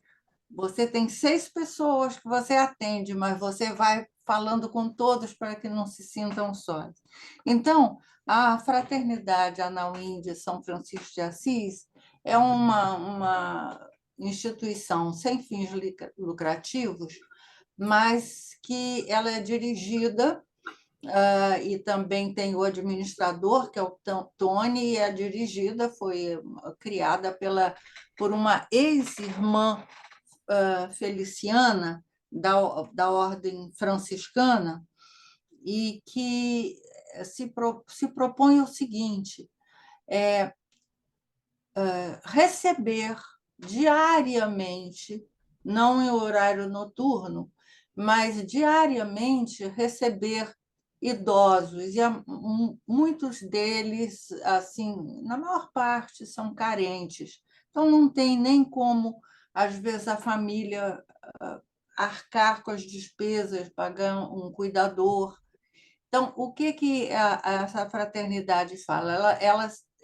você tem 6 pessoas que você atende, mas você vai falando com todos para que não se sintam sós. Então, a Fraternidade Anauim de São Francisco de Assis é uma instituição sem fins lucrativos mas que ela é dirigida, e também tem o administrador, que é o Tony, e é dirigida, foi criada por uma ex-irmã feliciana da ordem franciscana, e que se propõe o seguinte: receber diariamente, não em horário noturno, mas diariamente receber idosos, e muitos deles, assim, na maior parte, são carentes. Então, não tem nem como, às vezes, a família arcar com as despesas, pagar um cuidador. Então, o que essa fraternidade fala?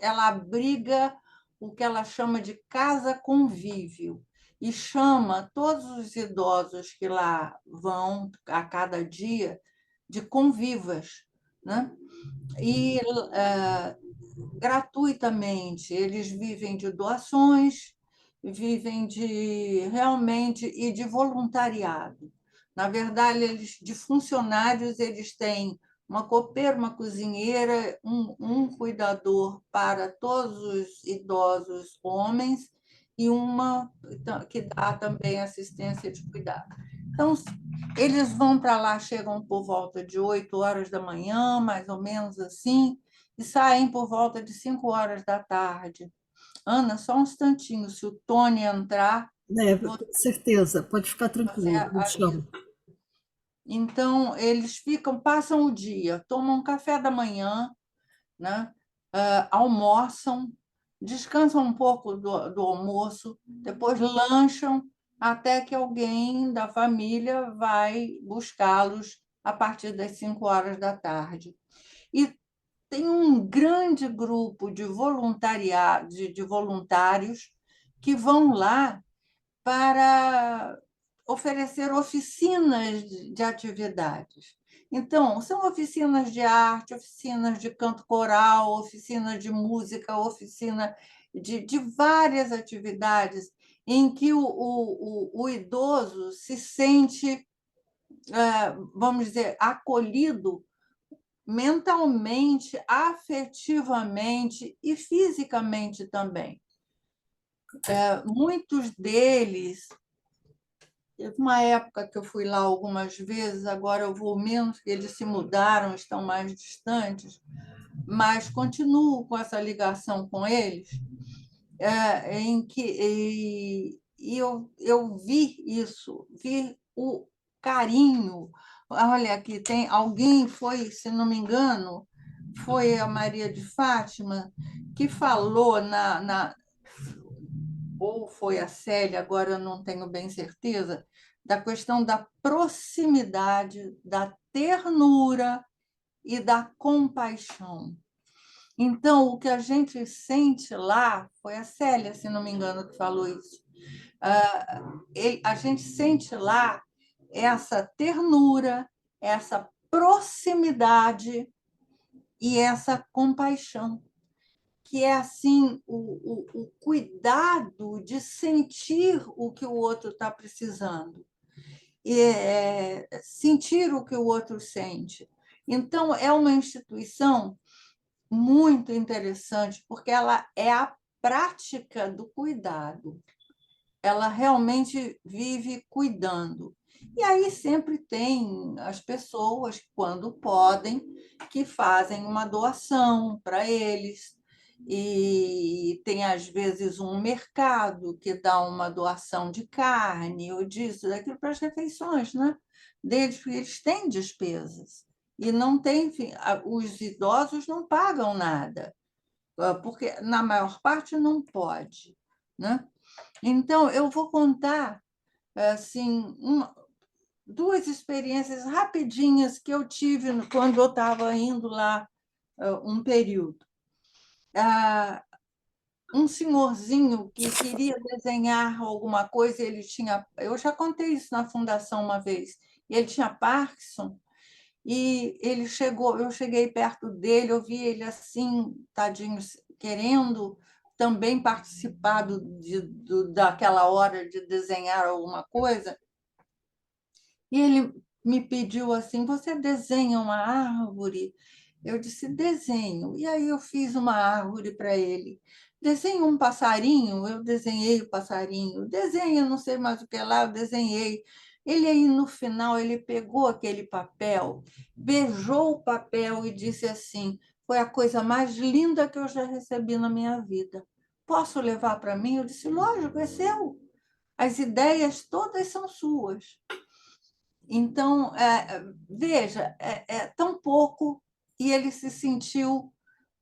Ela abriga o que ela chama de casa convívio e chama todos os idosos que lá vão a cada dia de convivas, né? E gratuitamente eles vivem de doações, vivem realmente e de voluntariado. Na verdade, de funcionários, eles têm uma copeira, uma cozinheira, um cuidador para todos os idosos homens e uma que dá também assistência de cuidado. Então, eles vão para lá, chegam por volta de 8 horas da manhã, mais ou menos assim, e saem por volta de 5 horas da tarde. Ana, só um instantinho, se o Tony entrar, Com certeza, pode ficar fazer tranquilo, me chama. Então, eles passam o dia, tomam café da manhã, né? Almoçam, descansam um pouco do almoço, depois lancham, até que alguém da família vai buscá-los a partir das 5 horas da tarde. E tem um grande grupo de de voluntários que vão lá para oferecer oficinas de atividades. Então, são oficinas de arte, oficinas de canto coral, oficina de música, oficina de várias atividades em que o idoso se sente, vamos dizer, acolhido mentalmente, afetivamente e fisicamente também. Muitos deles, teve uma época que eu fui lá algumas vezes, agora eu vou menos, porque eles se mudaram, estão mais distantes, mas continuo com essa ligação com eles, em que eu vi isso, vi o carinho. Olha, aqui tem alguém, foi, se não me engano, foi a Maria de Fátima, que falou ou foi a Célia, agora eu não tenho bem certeza, da questão da proximidade, da ternura e da compaixão. Então, o que a gente sente lá, foi a Célia, se não me engano, que falou isso. A gente sente lá essa ternura, essa proximidade e essa compaixão, que é assim o cuidado de sentir o que o outro está precisando, e sentir o que o outro sente. Então, é uma instituição muito interessante, porque ela é a prática do cuidado. Ela realmente vive cuidando. E aí sempre tem as pessoas, quando podem, que fazem uma doação para eles. E tem, às vezes, um mercado que dá uma doação de carne ou disso, daquilo, para as refeições, né? Deles, porque eles têm despesas. E não tem, enfim, os idosos não pagam nada, porque, na maior parte, não pode, né? Então, eu vou contar assim, duas experiências rapidinhas que eu tive quando eu estava indo lá um período. Um senhorzinho que queria desenhar alguma coisa, eu já contei isso na fundação uma vez, ele tinha Parkinson, e eu cheguei perto dele, eu vi ele assim, tadinho, querendo também participar daquela hora de desenhar alguma coisa, E ele me pediu assim: você desenha uma árvore? Eu disse: desenho. E aí eu fiz uma árvore para ele. Desenho um passarinho, eu desenhei o passarinho. Desenho não sei mais o que lá, eu desenhei. Ele aí, no final, ele pegou aquele papel, beijou o papel e disse assim: foi a coisa mais linda que eu já recebi na minha vida. Posso levar para mim? Eu disse: lógico, é seu. As ideias todas são suas. Então, veja, é tão pouco e ele se sentiu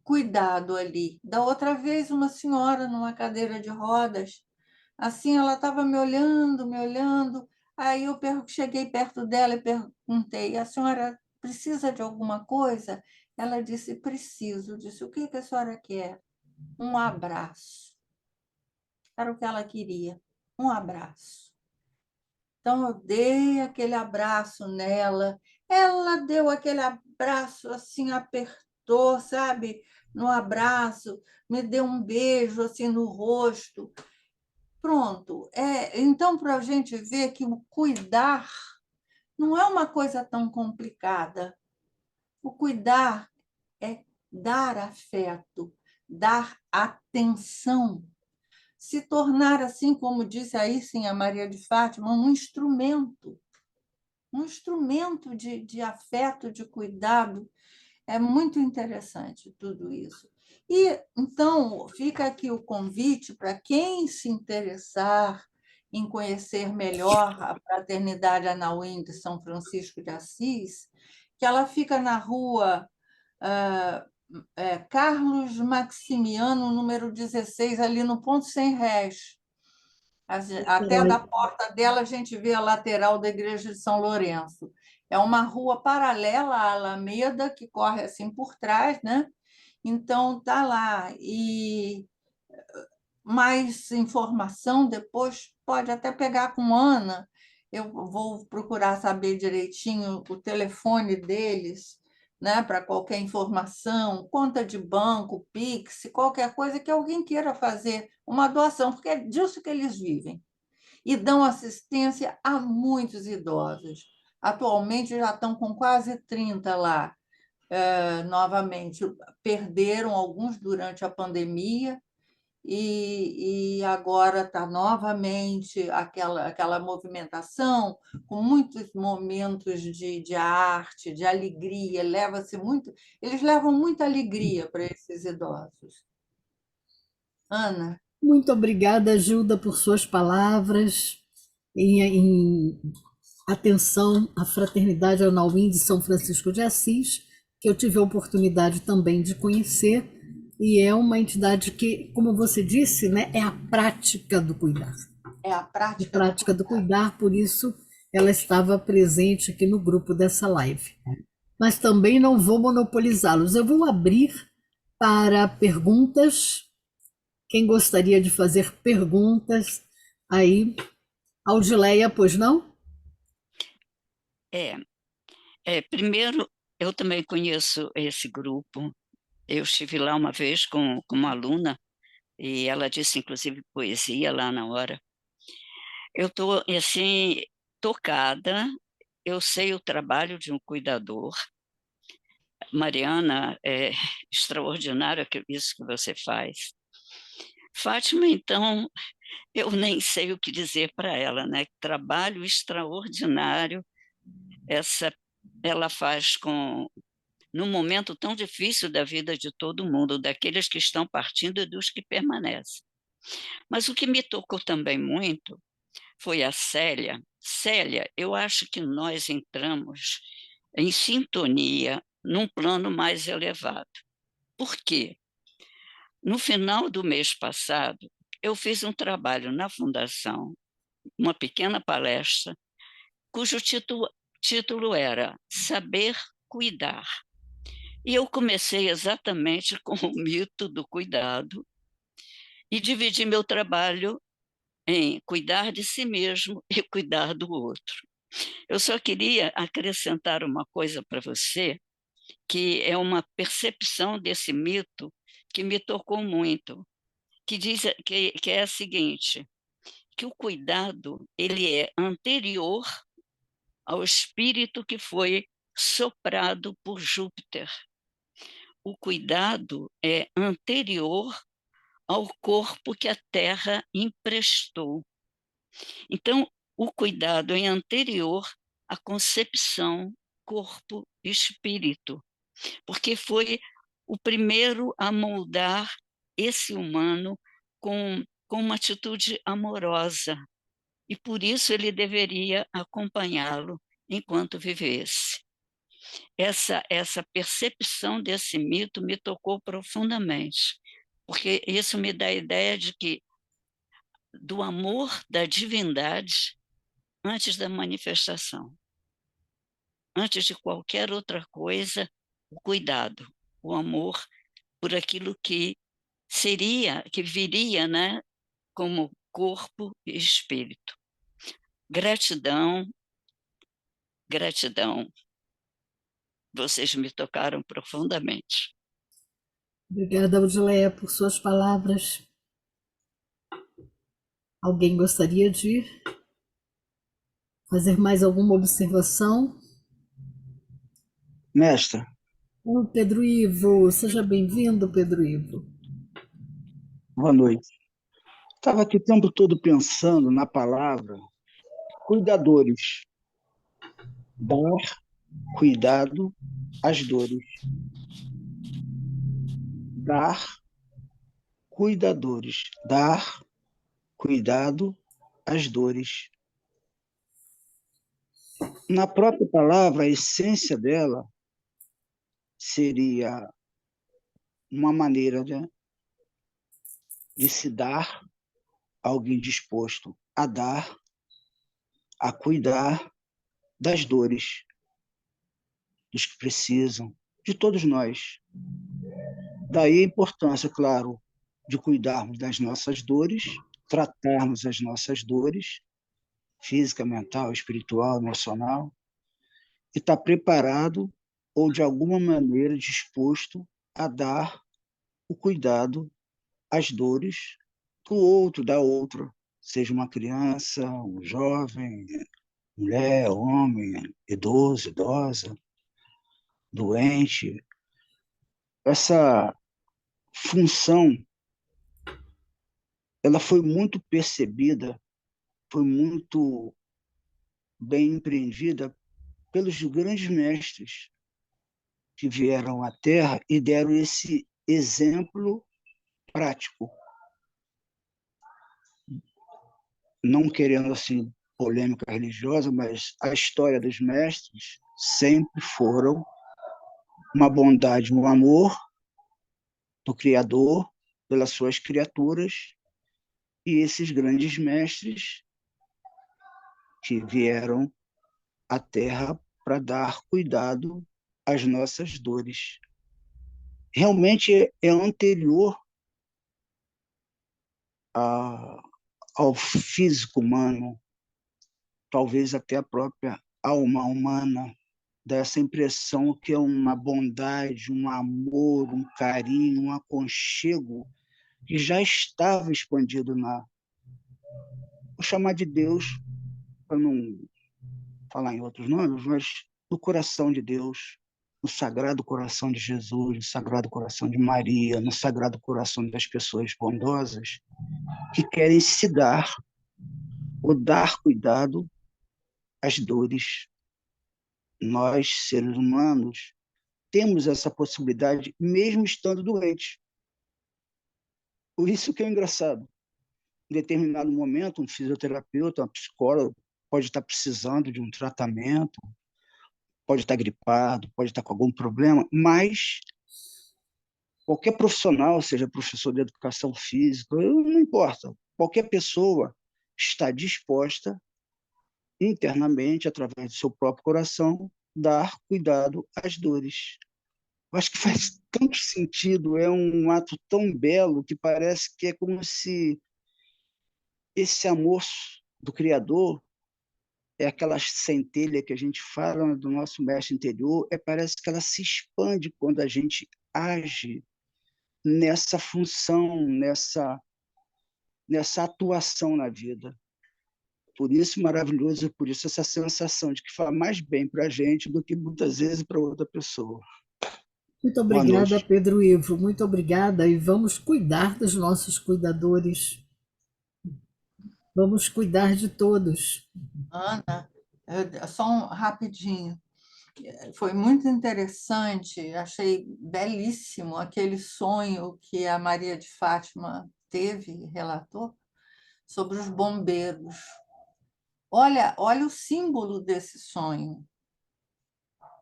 cuidado ali. Da outra vez, uma senhora numa cadeira de rodas, assim, ela estava me olhando. Aí eu cheguei perto dela e perguntei: a senhora precisa de alguma coisa? Ela disse: preciso. Eu disse: o que que a senhora quer? Um abraço. Era o que ela queria, um abraço. Então, eu dei aquele abraço nela, ela deu aquele abraço assim, apertou, sabe, no abraço, me deu um beijo assim no rosto. Pronto. Então, para a gente ver que o cuidar não é uma coisa tão complicada. O cuidar é dar afeto, dar atenção, se tornar, assim como disse aí sim a Maria de Fátima, um instrumento de afeto, de cuidado. É muito interessante tudo isso. E, então, fica aqui o convite para quem se interessar em conhecer melhor a Fraternidade Anauim de São Francisco de Assis, que ela fica na rua Carlos Maximiano, número 16, ali no Ponto Sem Rés. Até da porta dela a gente vê a lateral da Igreja de São Lourenço. É uma rua paralela à Alameda, que corre assim por trás, né? Então, tá lá. E mais informação depois pode até pegar com Ana. Eu vou procurar saber direitinho o telefone deles, né, para qualquer informação, conta de banco, Pix, qualquer coisa que alguém queira fazer uma doação, porque é disso que eles vivem. E dão assistência a muitos idosos. Atualmente já estão com quase 30 lá. Novamente, perderam alguns durante a pandemia, e agora está novamente aquela movimentação, com muitos momentos de arte, de alegria, eles levam muita alegria para esses idosos. Ana? Muito obrigada, Gilda, por suas palavras em atenção à Fraternidade Anauim de São Francisco de Assis, que eu tive a oportunidade também de conhecer, e é uma entidade que, como você disse, né, é a prática do cuidar. É a A prática prática do cuidar, por isso ela estava presente aqui no grupo dessa live. Mas também não vou monopolizá-los. Eu vou abrir para perguntas. Quem gostaria de fazer perguntas aí? Audileia, pois não? Primeiro, eu também conheço esse grupo. Eu estive lá uma vez com uma aluna, e ela disse, inclusive, poesia lá na hora. Eu estou, assim, tocada. Eu sei o trabalho de um cuidador. Mariana, é extraordinário isso que você faz. Fátima, então, eu nem sei o que dizer para ela, né? Trabalho extraordinário ela faz num momento tão difícil da vida de todo mundo, daqueles que estão partindo e dos que permanecem. Mas o que me tocou também muito foi a Célia. Célia, eu acho que nós entramos em sintonia num plano mais elevado. Por quê? No final do mês passado, eu fiz um trabalho na Fundação, uma pequena palestra, cujo título era Saber Cuidar. E eu comecei exatamente com o mito do cuidado e dividi meu trabalho em cuidar de si mesmo e cuidar do outro. Eu só queria acrescentar uma coisa para você, que é uma percepção desse mito que me tocou muito, que diz que é a seguinte, que o cuidado ele é anterior ao espírito que foi soprado por Júpiter. O cuidado é anterior ao corpo que a Terra emprestou. Então, o cuidado é anterior à concepção corpo-espírito, porque foi o primeiro a moldar esse humano com uma atitude amorosa, e por isso ele deveria acompanhá-lo enquanto vivesse. Essa percepção desse mito me tocou profundamente, porque isso me dá a ideia de que do amor da divindade antes da manifestação, antes de qualquer outra coisa, o cuidado, o amor por aquilo que seria, que viria, né, como corpo e espírito. Gratidão, gratidão. Vocês me tocaram profundamente. Obrigada, Audileia, por suas palavras. Alguém gostaria de fazer mais alguma observação? Mestra, Pedro Ivo, seja bem-vindo, Pedro Ivo. boa noite. Estava aqui o tempo todo pensando na palavra cuidadores. Dar cuidado às dores. Dar cuidadores. Dar cuidado às dores. Na própria palavra, a essência dela seria uma maneira de se dar a alguém disposto a dar, a cuidar das dores, dos que precisam, de todos nós. Daí a importância, claro, de cuidarmos das nossas dores, tratarmos as nossas dores, física, mental, espiritual, emocional, e estar preparado ou, de alguma maneira, disposto a dar o cuidado às dores do outro, da outra, seja uma criança, um jovem, mulher, homem, idoso, idosa, doente. Essa função, ela foi muito percebida, foi muito bem empreendida pelos grandes mestres que vieram à Terra e deram esse exemplo prático. Não querendo assim polêmica religiosa, mas a história dos mestres sempre foram uma bondade, um amor do Criador pelas suas criaturas, e esses grandes mestres que vieram à Terra para dar cuidado às nossas dores. Realmente é anterior ao físico humano, talvez até a própria alma humana, dá essa impressão que é uma bondade, um amor, um carinho, um aconchego que já estava expandido vou chamar de Deus, para não falar em outros nomes, mas no coração de Deus, no Sagrado Coração de Jesus, no Sagrado Coração de Maria, no Sagrado Coração das pessoas bondosas que querem se dar ou dar cuidado às dores. Nós, seres humanos, temos essa possibilidade mesmo estando doentes. Por isso que é engraçado. Em determinado momento, um fisioterapeuta, uma psicóloga, pode estar precisando de um tratamento, pode estar gripado, pode estar com algum problema, mas qualquer profissional, seja professor de educação física, não importa, qualquer pessoa está disposta, internamente, através do seu próprio coração, dar cuidado às dores. Eu acho que faz tanto sentido, é um ato tão belo que parece que é como se esse amor do Criador é aquela centelha que a gente fala do nosso mestre interior, parece que ela se expande quando a gente age nessa função, nessa atuação na vida. Por isso maravilhoso, por isso essa sensação de que faz mais bem para a gente do que muitas vezes para outra pessoa. Muito Boa obrigada, noite. Pedro Ivo. Muito obrigada. E vamos cuidar dos nossos cuidadores. Vamos cuidar de todos. Ana, só rapidinho. Foi muito interessante, achei belíssimo aquele sonho que a Maria de Fátima teve, relatou, sobre os bombeiros. Olha o símbolo desse sonho.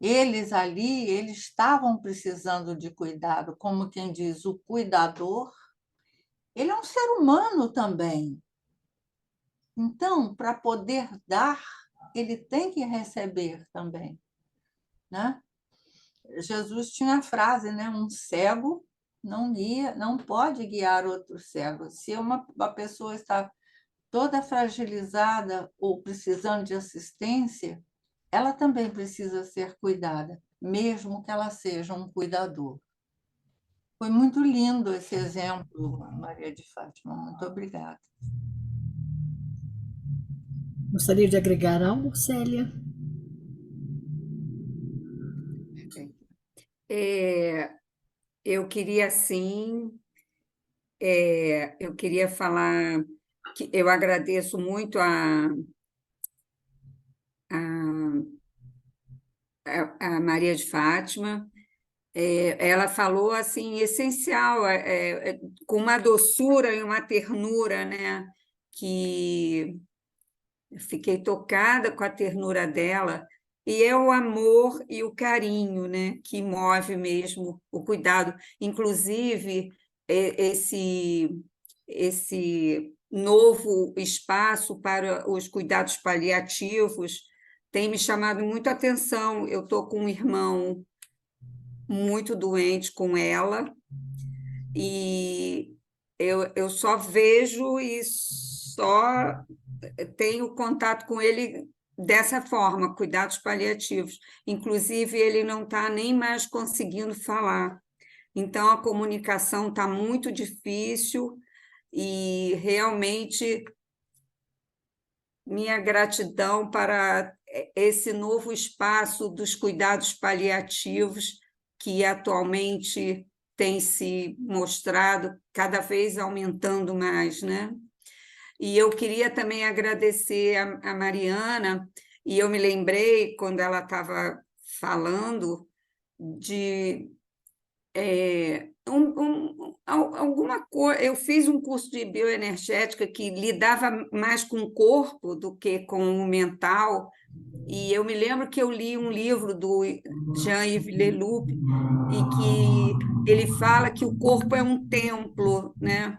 Eles ali, eles estavam precisando de cuidado, como quem diz, o cuidador, ele é um ser humano também. Então, para poder dar, ele tem que receber também, né? Jesus tinha a frase, né? Um cego não pode guiar outro cego. Se uma pessoa está toda fragilizada ou precisando de assistência, ela também precisa ser cuidada, mesmo que ela seja um cuidador. Foi muito lindo esse exemplo, Maria de Fátima. Muito obrigada. Gostaria de agregar algo, Célia? Eu queria, sim, eu queria falar que eu agradeço muito a Maria de Fátima. Ela falou assim, essencial, com uma doçura e uma ternura, né? Que eu fiquei tocada com a ternura dela, e é o amor e o carinho, né, que move mesmo o cuidado. Inclusive, esse novo espaço para os cuidados paliativos tem me chamado muito a atenção. Eu estou com um irmão muito doente com ela, e eu só vejo e só tenho contato com ele dessa forma, cuidados paliativos. Inclusive, ele não está nem mais conseguindo falar. Então, a comunicação está muito difícil e realmente minha gratidão para esse novo espaço dos cuidados paliativos que atualmente tem se mostrado cada vez aumentando mais, né? E eu queria também agradecer a Mariana, e eu me lembrei, quando ela estava falando, de alguma coisa. Eu fiz um curso de bioenergética que lidava mais com o corpo do que com o mental, e eu me lembro que eu li um livro do Jean-Yves Leloup, e que ele fala que o corpo é um templo, né?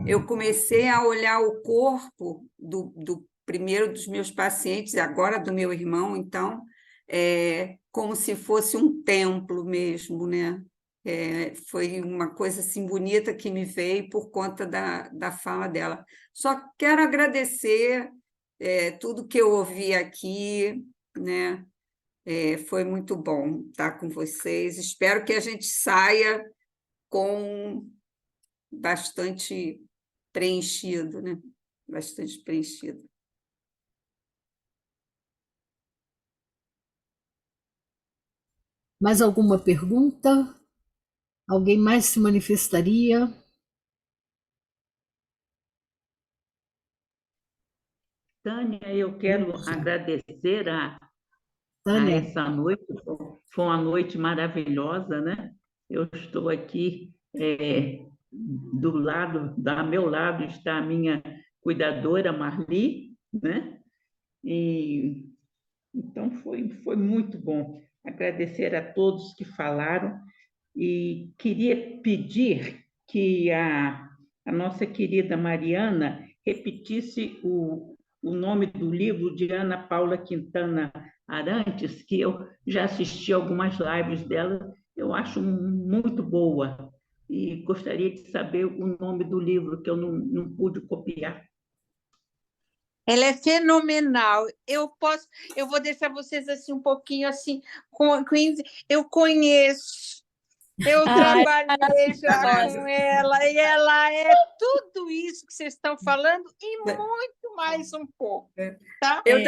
Eu comecei a olhar o corpo do primeiro dos meus pacientes, agora do meu irmão, então, como se fosse um templo mesmo, né? Foi uma coisa assim bonita que me veio por conta da fala dela. Só quero agradecer tudo que eu ouvi aqui, né? Foi muito bom estar com vocês. Espero que a gente saia com bastante preenchido, né? Bastante preenchido. Mais alguma pergunta? Alguém mais se manifestaria? Tânia, eu quero agradecer a Tânia, essa noite. Foi uma noite maravilhosa, né? Eu estou aqui, meu lado está a minha cuidadora Marli, né? E então foi muito bom. Agradecer a todos que falaram e queria pedir que a nossa querida Mariana repetisse o nome do livro de Ana Paula Quintana Arantes, que eu já assisti algumas lives dela, eu acho muito boa. E gostaria de saber o nome do livro, que eu não pude copiar. Ela é fenomenal. Eu vou deixar vocês assim um pouquinho assim. Eu conheço Eu Ai, trabalhei já maravilhosa. com ela, e ela é tudo isso que vocês estão falando e muito mais um pouco, tá? Eu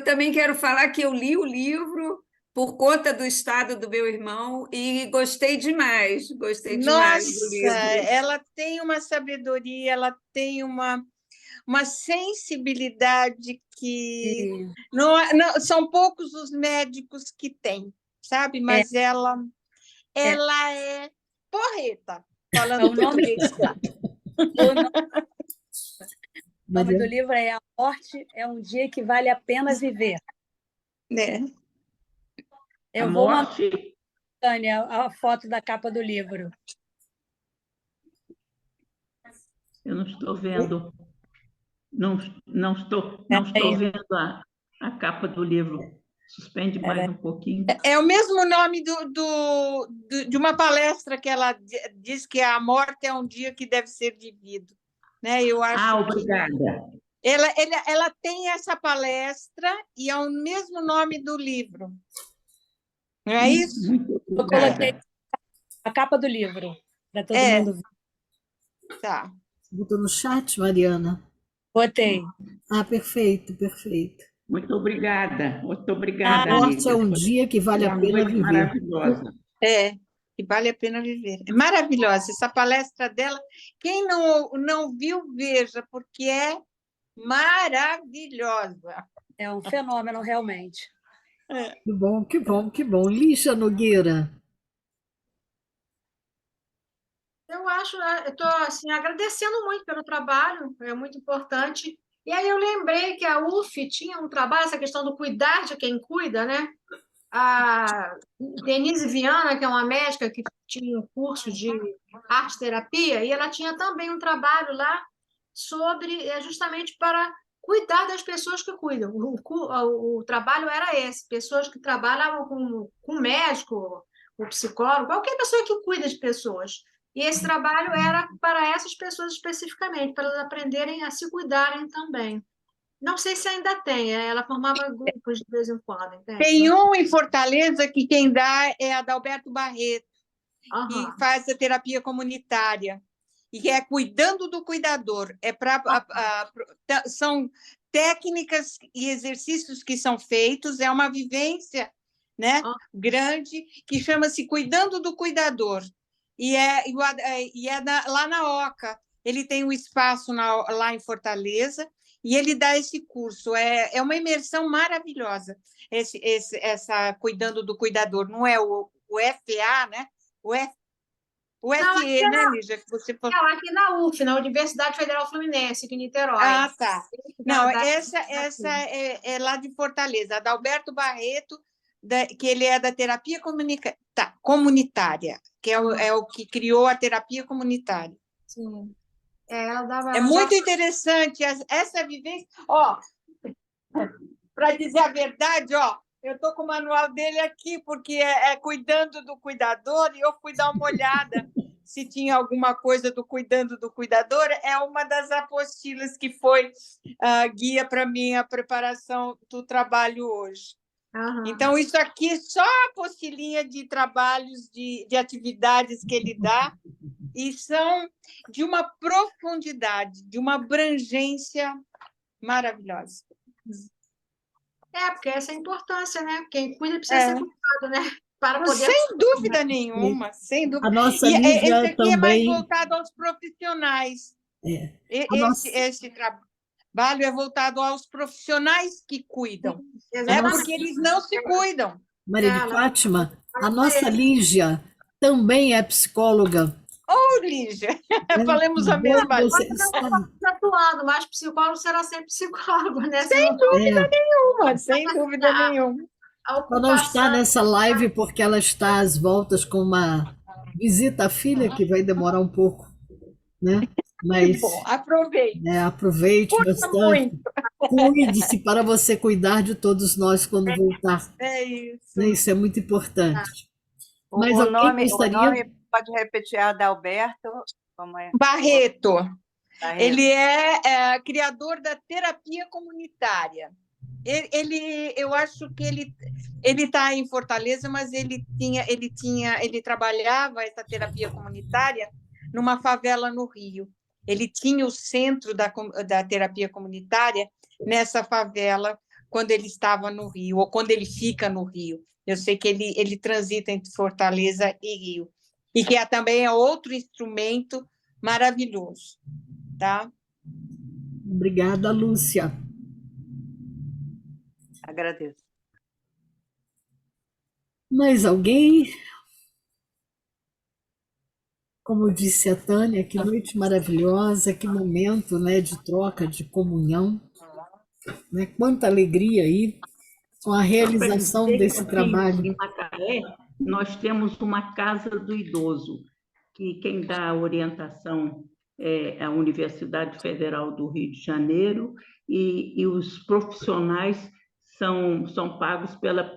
também quero falar que eu li o livro por conta do estado do meu irmão e gostei demais do Nossa, livro. ela tem uma sabedoria, ela tem uma sensibilidade que são poucos os médicos que têm, sabe? Mas ela é porreta, falando O nome, português, claro. o nome Maria, do livro é A Morte é um Dia que Vale a Pena Viver. Né? A Eu vou mandar, morte, Tânia, a foto da capa do livro. eu não estou vendo. Não estou vendo a capa do livro. Suspende mais um pouquinho. É o mesmo nome de uma palestra que ela diz que a morte é um dia que deve ser vivido. Né? Eu acho Obrigada. ela tem essa palestra e é o mesmo nome do livro. Não é isso? Muito Eu coloquei obrigada. a capa do livro para todo mundo ver. Tá. botou no chat, Mariana? Botei. Ah, perfeito, perfeito. Muito obrigada, A morte amiga. é um dia que vale a Uma pena noite viver. maravilhosa. Que vale a pena viver. É maravilhosa essa palestra dela. Quem não viu, veja, porque é maravilhosa. É um fenômeno, realmente. Que bom, que bom, que bom. Lígia Nogueira. Eu estou assim, agradecendo muito pelo trabalho, é muito importante. E aí eu lembrei que a UF tinha um trabalho, essa questão do cuidar de quem cuida, né? A Denise Viana, que é uma médica que tinha um curso de arte-terapia, e ela tinha também um trabalho lá sobre, justamente para cuidar das pessoas que cuidam. O trabalho era esse, pessoas que trabalham com médico, com psicólogo, qualquer pessoa que cuida de pessoas. E esse trabalho era para essas pessoas especificamente, para elas aprenderem a se cuidarem também. Não sei se ainda tem, ela formava grupos de vez em quando, entende? Tem um em Fortaleza que quem dá é a Adalberto Barreto, que faz a terapia comunitária, e é cuidando do cuidador. São técnicas e exercícios que são feitos, é uma vivência, né, grande, que chama-se Cuidando do Cuidador. Lá na Oca. Ele tem um espaço lá em Fortaleza, e ele dá esse curso. É uma imersão maravilhosa, essa Cuidando do Cuidador. Não é o FA, né? O FE, né, Lígia? Que você falou. Não, aqui na UF, na Universidade Federal Fluminense, aqui em Niterói. Ah, tá. Não, essa é lá de Fortaleza. Adalberto Barreto, que ele é da terapia comunitária, que é o que criou a terapia comunitária. Sim. É muito interessante essa vivência. Para dizer a verdade, eu estou com o manual dele aqui, porque é Cuidando do Cuidador, e eu fui dar uma olhada se tinha alguma coisa do Cuidando do Cuidador. É uma das apostilas que foi guia para a minha preparação do trabalho hoje. Então, isso aqui é só a apostilinha de trabalhos, de atividades que ele dá, e são de uma profundidade, de uma abrangência maravilhosa. Porque essa é a importância, né? Quem cuida precisa ser cuidado, né? Para poder... Sem dúvida nenhuma, sem dúvida. A nossa Lígia esse aqui também... é mais voltado aos profissionais. Esse trabalho é voltado aos profissionais que cuidam, né? Porque eles não se cuidam. Maria de Fátima, a nossa Lígia também é psicóloga. Lígia, falamos a mesma língua. Atuando, mas psicólogo será sempre psicólogo, né? Sem dúvida nenhuma, sem dúvida nenhuma. Ela não está nessa live porque ela está às voltas com uma visita à filha, que vai demorar um pouco, né? Mas bom, aproveite. Aproveite bastante. Cuide-se para você cuidar de todos nós quando voltar. É isso. Isso é muito importante. Mas o nome pode repetir, Adalberto? Como é? Barreto. Ele é criador da terapia comunitária. Eu acho que Ele está em Fortaleza, mas ele trabalhava essa terapia comunitária numa favela no Rio. Ele tinha o centro da terapia comunitária nessa favela quando ele estava no Rio, ou quando ele fica no Rio. Eu sei que ele transita entre Fortaleza e Rio. E que também é outro instrumento maravilhoso. Tá? Obrigada, Lúcia. Agradeço. Mais alguém? Como disse a Tânia, que noite maravilhosa, que momento, né, de troca, de comunhão, né? Quanta alegria aí com a Só para realização dizer que desse aqui trabalho. em Macaé, nós temos uma casa do idoso, que quem dá a orientação é a Universidade Federal do Rio de Janeiro, e os profissionais são pagos pela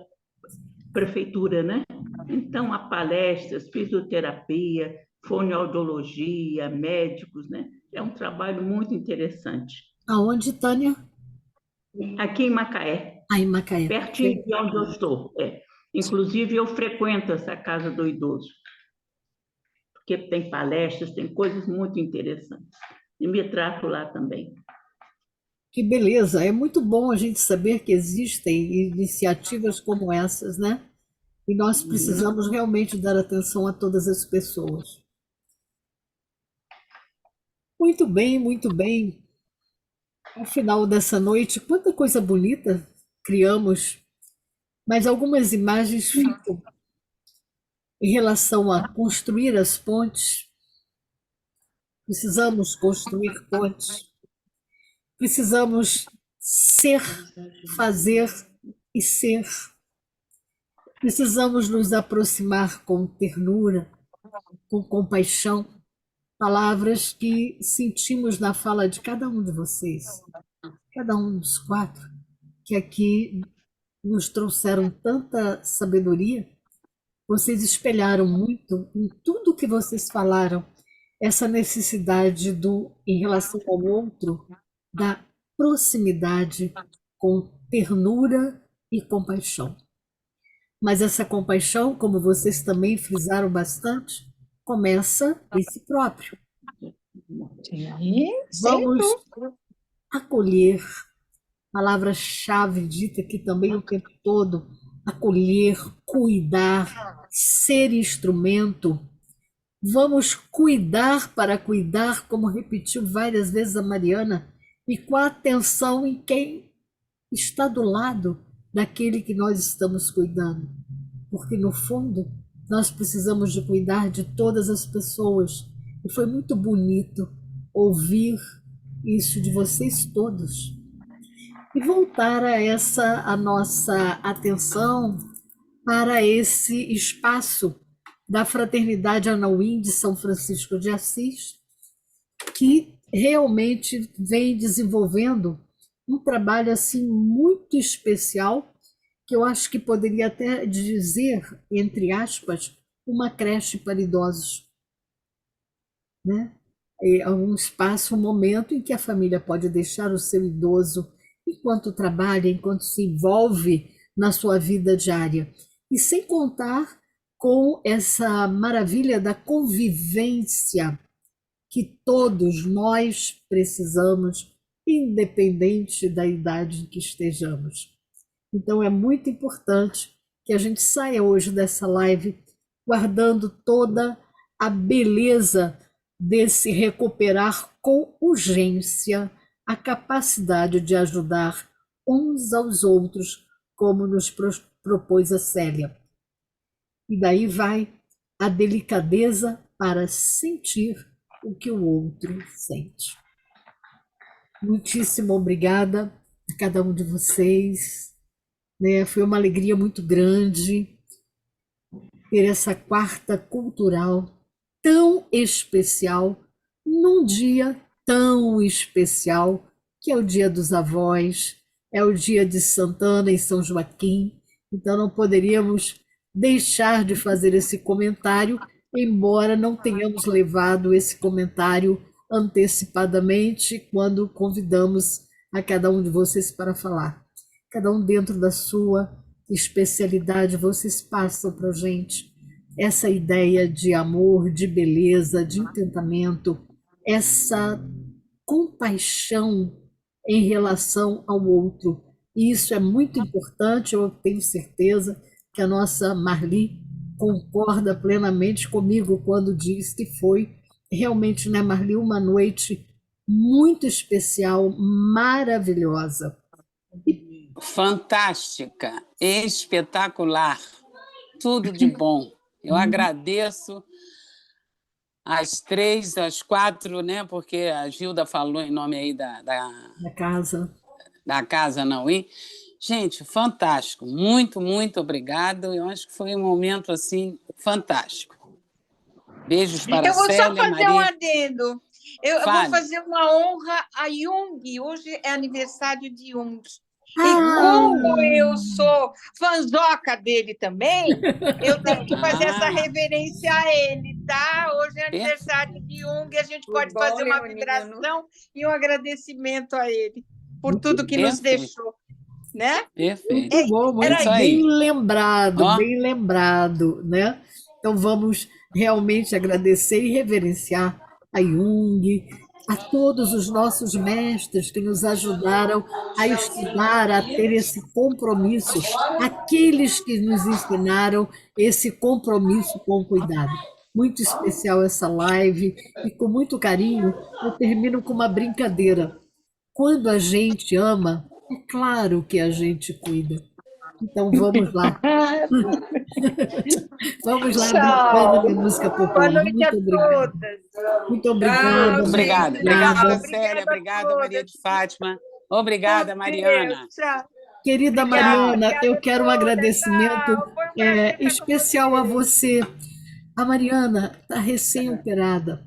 prefeitura, né? Então, há palestras, fisioterapia, fonoaudiologia, médicos, né? É um trabalho muito interessante. Aonde, Tânia? Aqui em Macaé, Em Macaé. pertinho de onde eu estou. Inclusive, eu frequento essa casa do idoso, porque tem palestras, tem coisas muito interessantes. E me trato lá também. Que beleza! É muito bom a gente saber que existem iniciativas como essas, né? E nós precisamos realmente dar atenção a todas as pessoas. Muito bem, muito bem. Ao final dessa noite, quanta coisa bonita criamos, mas algumas imagens ficam em relação a construir as pontes. Precisamos construir pontes. Precisamos ser, fazer e ser. Precisamos nos aproximar com ternura, com compaixão, palavras que sentimos na fala de cada um de vocês, cada um dos quatro, que aqui nos trouxeram tanta sabedoria. Vocês espelharam muito em tudo que vocês falaram, essa necessidade em relação ao outro, da proximidade com ternura e compaixão. Mas essa compaixão, como vocês também frisaram bastante, começa em si próprio. Vamos acolher, palavra-chave dita aqui também o tempo todo, acolher, cuidar, ser instrumento. Vamos cuidar para cuidar, como repetiu várias vezes a Mariana, e com a atenção em quem está do lado daquele que nós estamos cuidando. Porque, no fundo, nós precisamos de cuidar de todas as pessoas. E foi muito bonito ouvir isso de vocês todos. E voltar a nossa atenção para esse espaço da Fraternidade Anauim de São Francisco de Assis, que realmente vem desenvolvendo um trabalho assim muito especial, que eu acho que poderia até dizer, entre aspas, uma creche para idosos, né? É um espaço, um momento em que a família pode deixar o seu idoso enquanto trabalha, enquanto se envolve na sua vida diária. E sem contar com essa maravilha da convivência que todos nós precisamos, independente da idade em que estejamos. Então é muito importante que a gente saia hoje dessa live guardando toda a beleza desse recuperar com urgência a capacidade de ajudar uns aos outros, como nos propôs a Célia. E daí vai a delicadeza para sentir o que o outro sente. Muitíssimo obrigada a cada um de vocês, né? Foi uma alegria muito grande ter essa quarta cultural tão especial, num dia tão especial, que é o Dia dos Avós, é o dia de Santana e São Joaquim. Então não poderíamos deixar de fazer esse comentário, embora não tenhamos levado esse comentário antecipadamente quando convidamos a cada um de vocês para falar. Cada um dentro da sua especialidade vocês passam para a gente essa ideia de amor, de beleza, de encantamento, essa compaixão em relação ao outro. E isso é muito importante, eu tenho certeza que a nossa Marli concorda plenamente comigo quando diz que foi realmente, né, Marli, uma noite muito especial, maravilhosa. Fantástica, espetacular, tudo de bom. Eu agradeço às 3, às 4, né? Porque a Gilda falou em nome aí Da da Casa Anauim. Gente, fantástico, muito, muito obrigado. Eu acho que foi um momento assim fantástico. Beijos para Eu vou Célia, só fazer Maria. um adendo. Eu vou Fale. fazer uma honra a Jung. Hoje é aniversário de Jung. E como eu sou fanzoca dele também, eu tenho que fazer essa reverência a ele, tá? Hoje é aniversário de Jung, a gente pode fazer uma vibração e um agradecimento a ele por tudo que nos deixou, né? Perfeito. Muito bom, muito Era bem isso. lembrado, né? Então vamos realmente agradecer e reverenciar a Jung, a todos os nossos mestres que nos ajudaram a estudar, a ter esse compromisso, aqueles que nos ensinaram esse compromisso com o cuidado. Muito especial essa live e com muito carinho eu termino com uma brincadeira. Quando a gente ama, é claro que a gente cuida. Então vamos lá. Vamos lá, brincando de música popular. Boa noite Muito a obrigada. todas. Muito obrigada. Obrigada. Obrigada, Obrigada. Célia. Obrigada, Maria de Fátima. Obrigada, Mariana. Tchau. Querida Mariana, eu quero um agradecimento Foi especial a você. A Mariana está recém-operada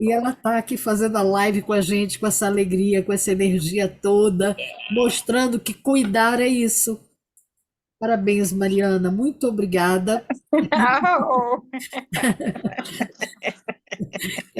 e ela está aqui fazendo a live com a gente, com essa alegria, com essa energia toda, mostrando que cuidar é isso. Parabéns, Mariana. Muito obrigada.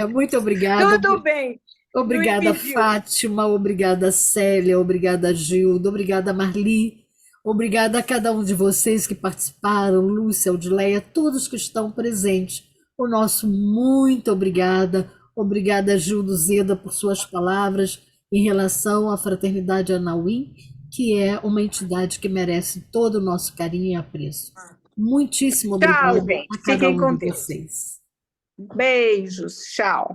Muito obrigada. Tudo bem. Obrigada, Fátima. Obrigada, Célia. Obrigada, Gilda. Obrigada, Marli. Obrigada a cada um de vocês que participaram, Lúcia, Odileia, todos que estão presentes. O nosso muito obrigada. Obrigada, Gildo Zeda, por suas palavras em relação à Fraternidade Anauim, que é uma entidade que merece todo o nosso carinho e apreço. Muitíssimo obrigada Tchau, gente. a cada Fiquem um com de Deus. vocês. Beijos. Tchau.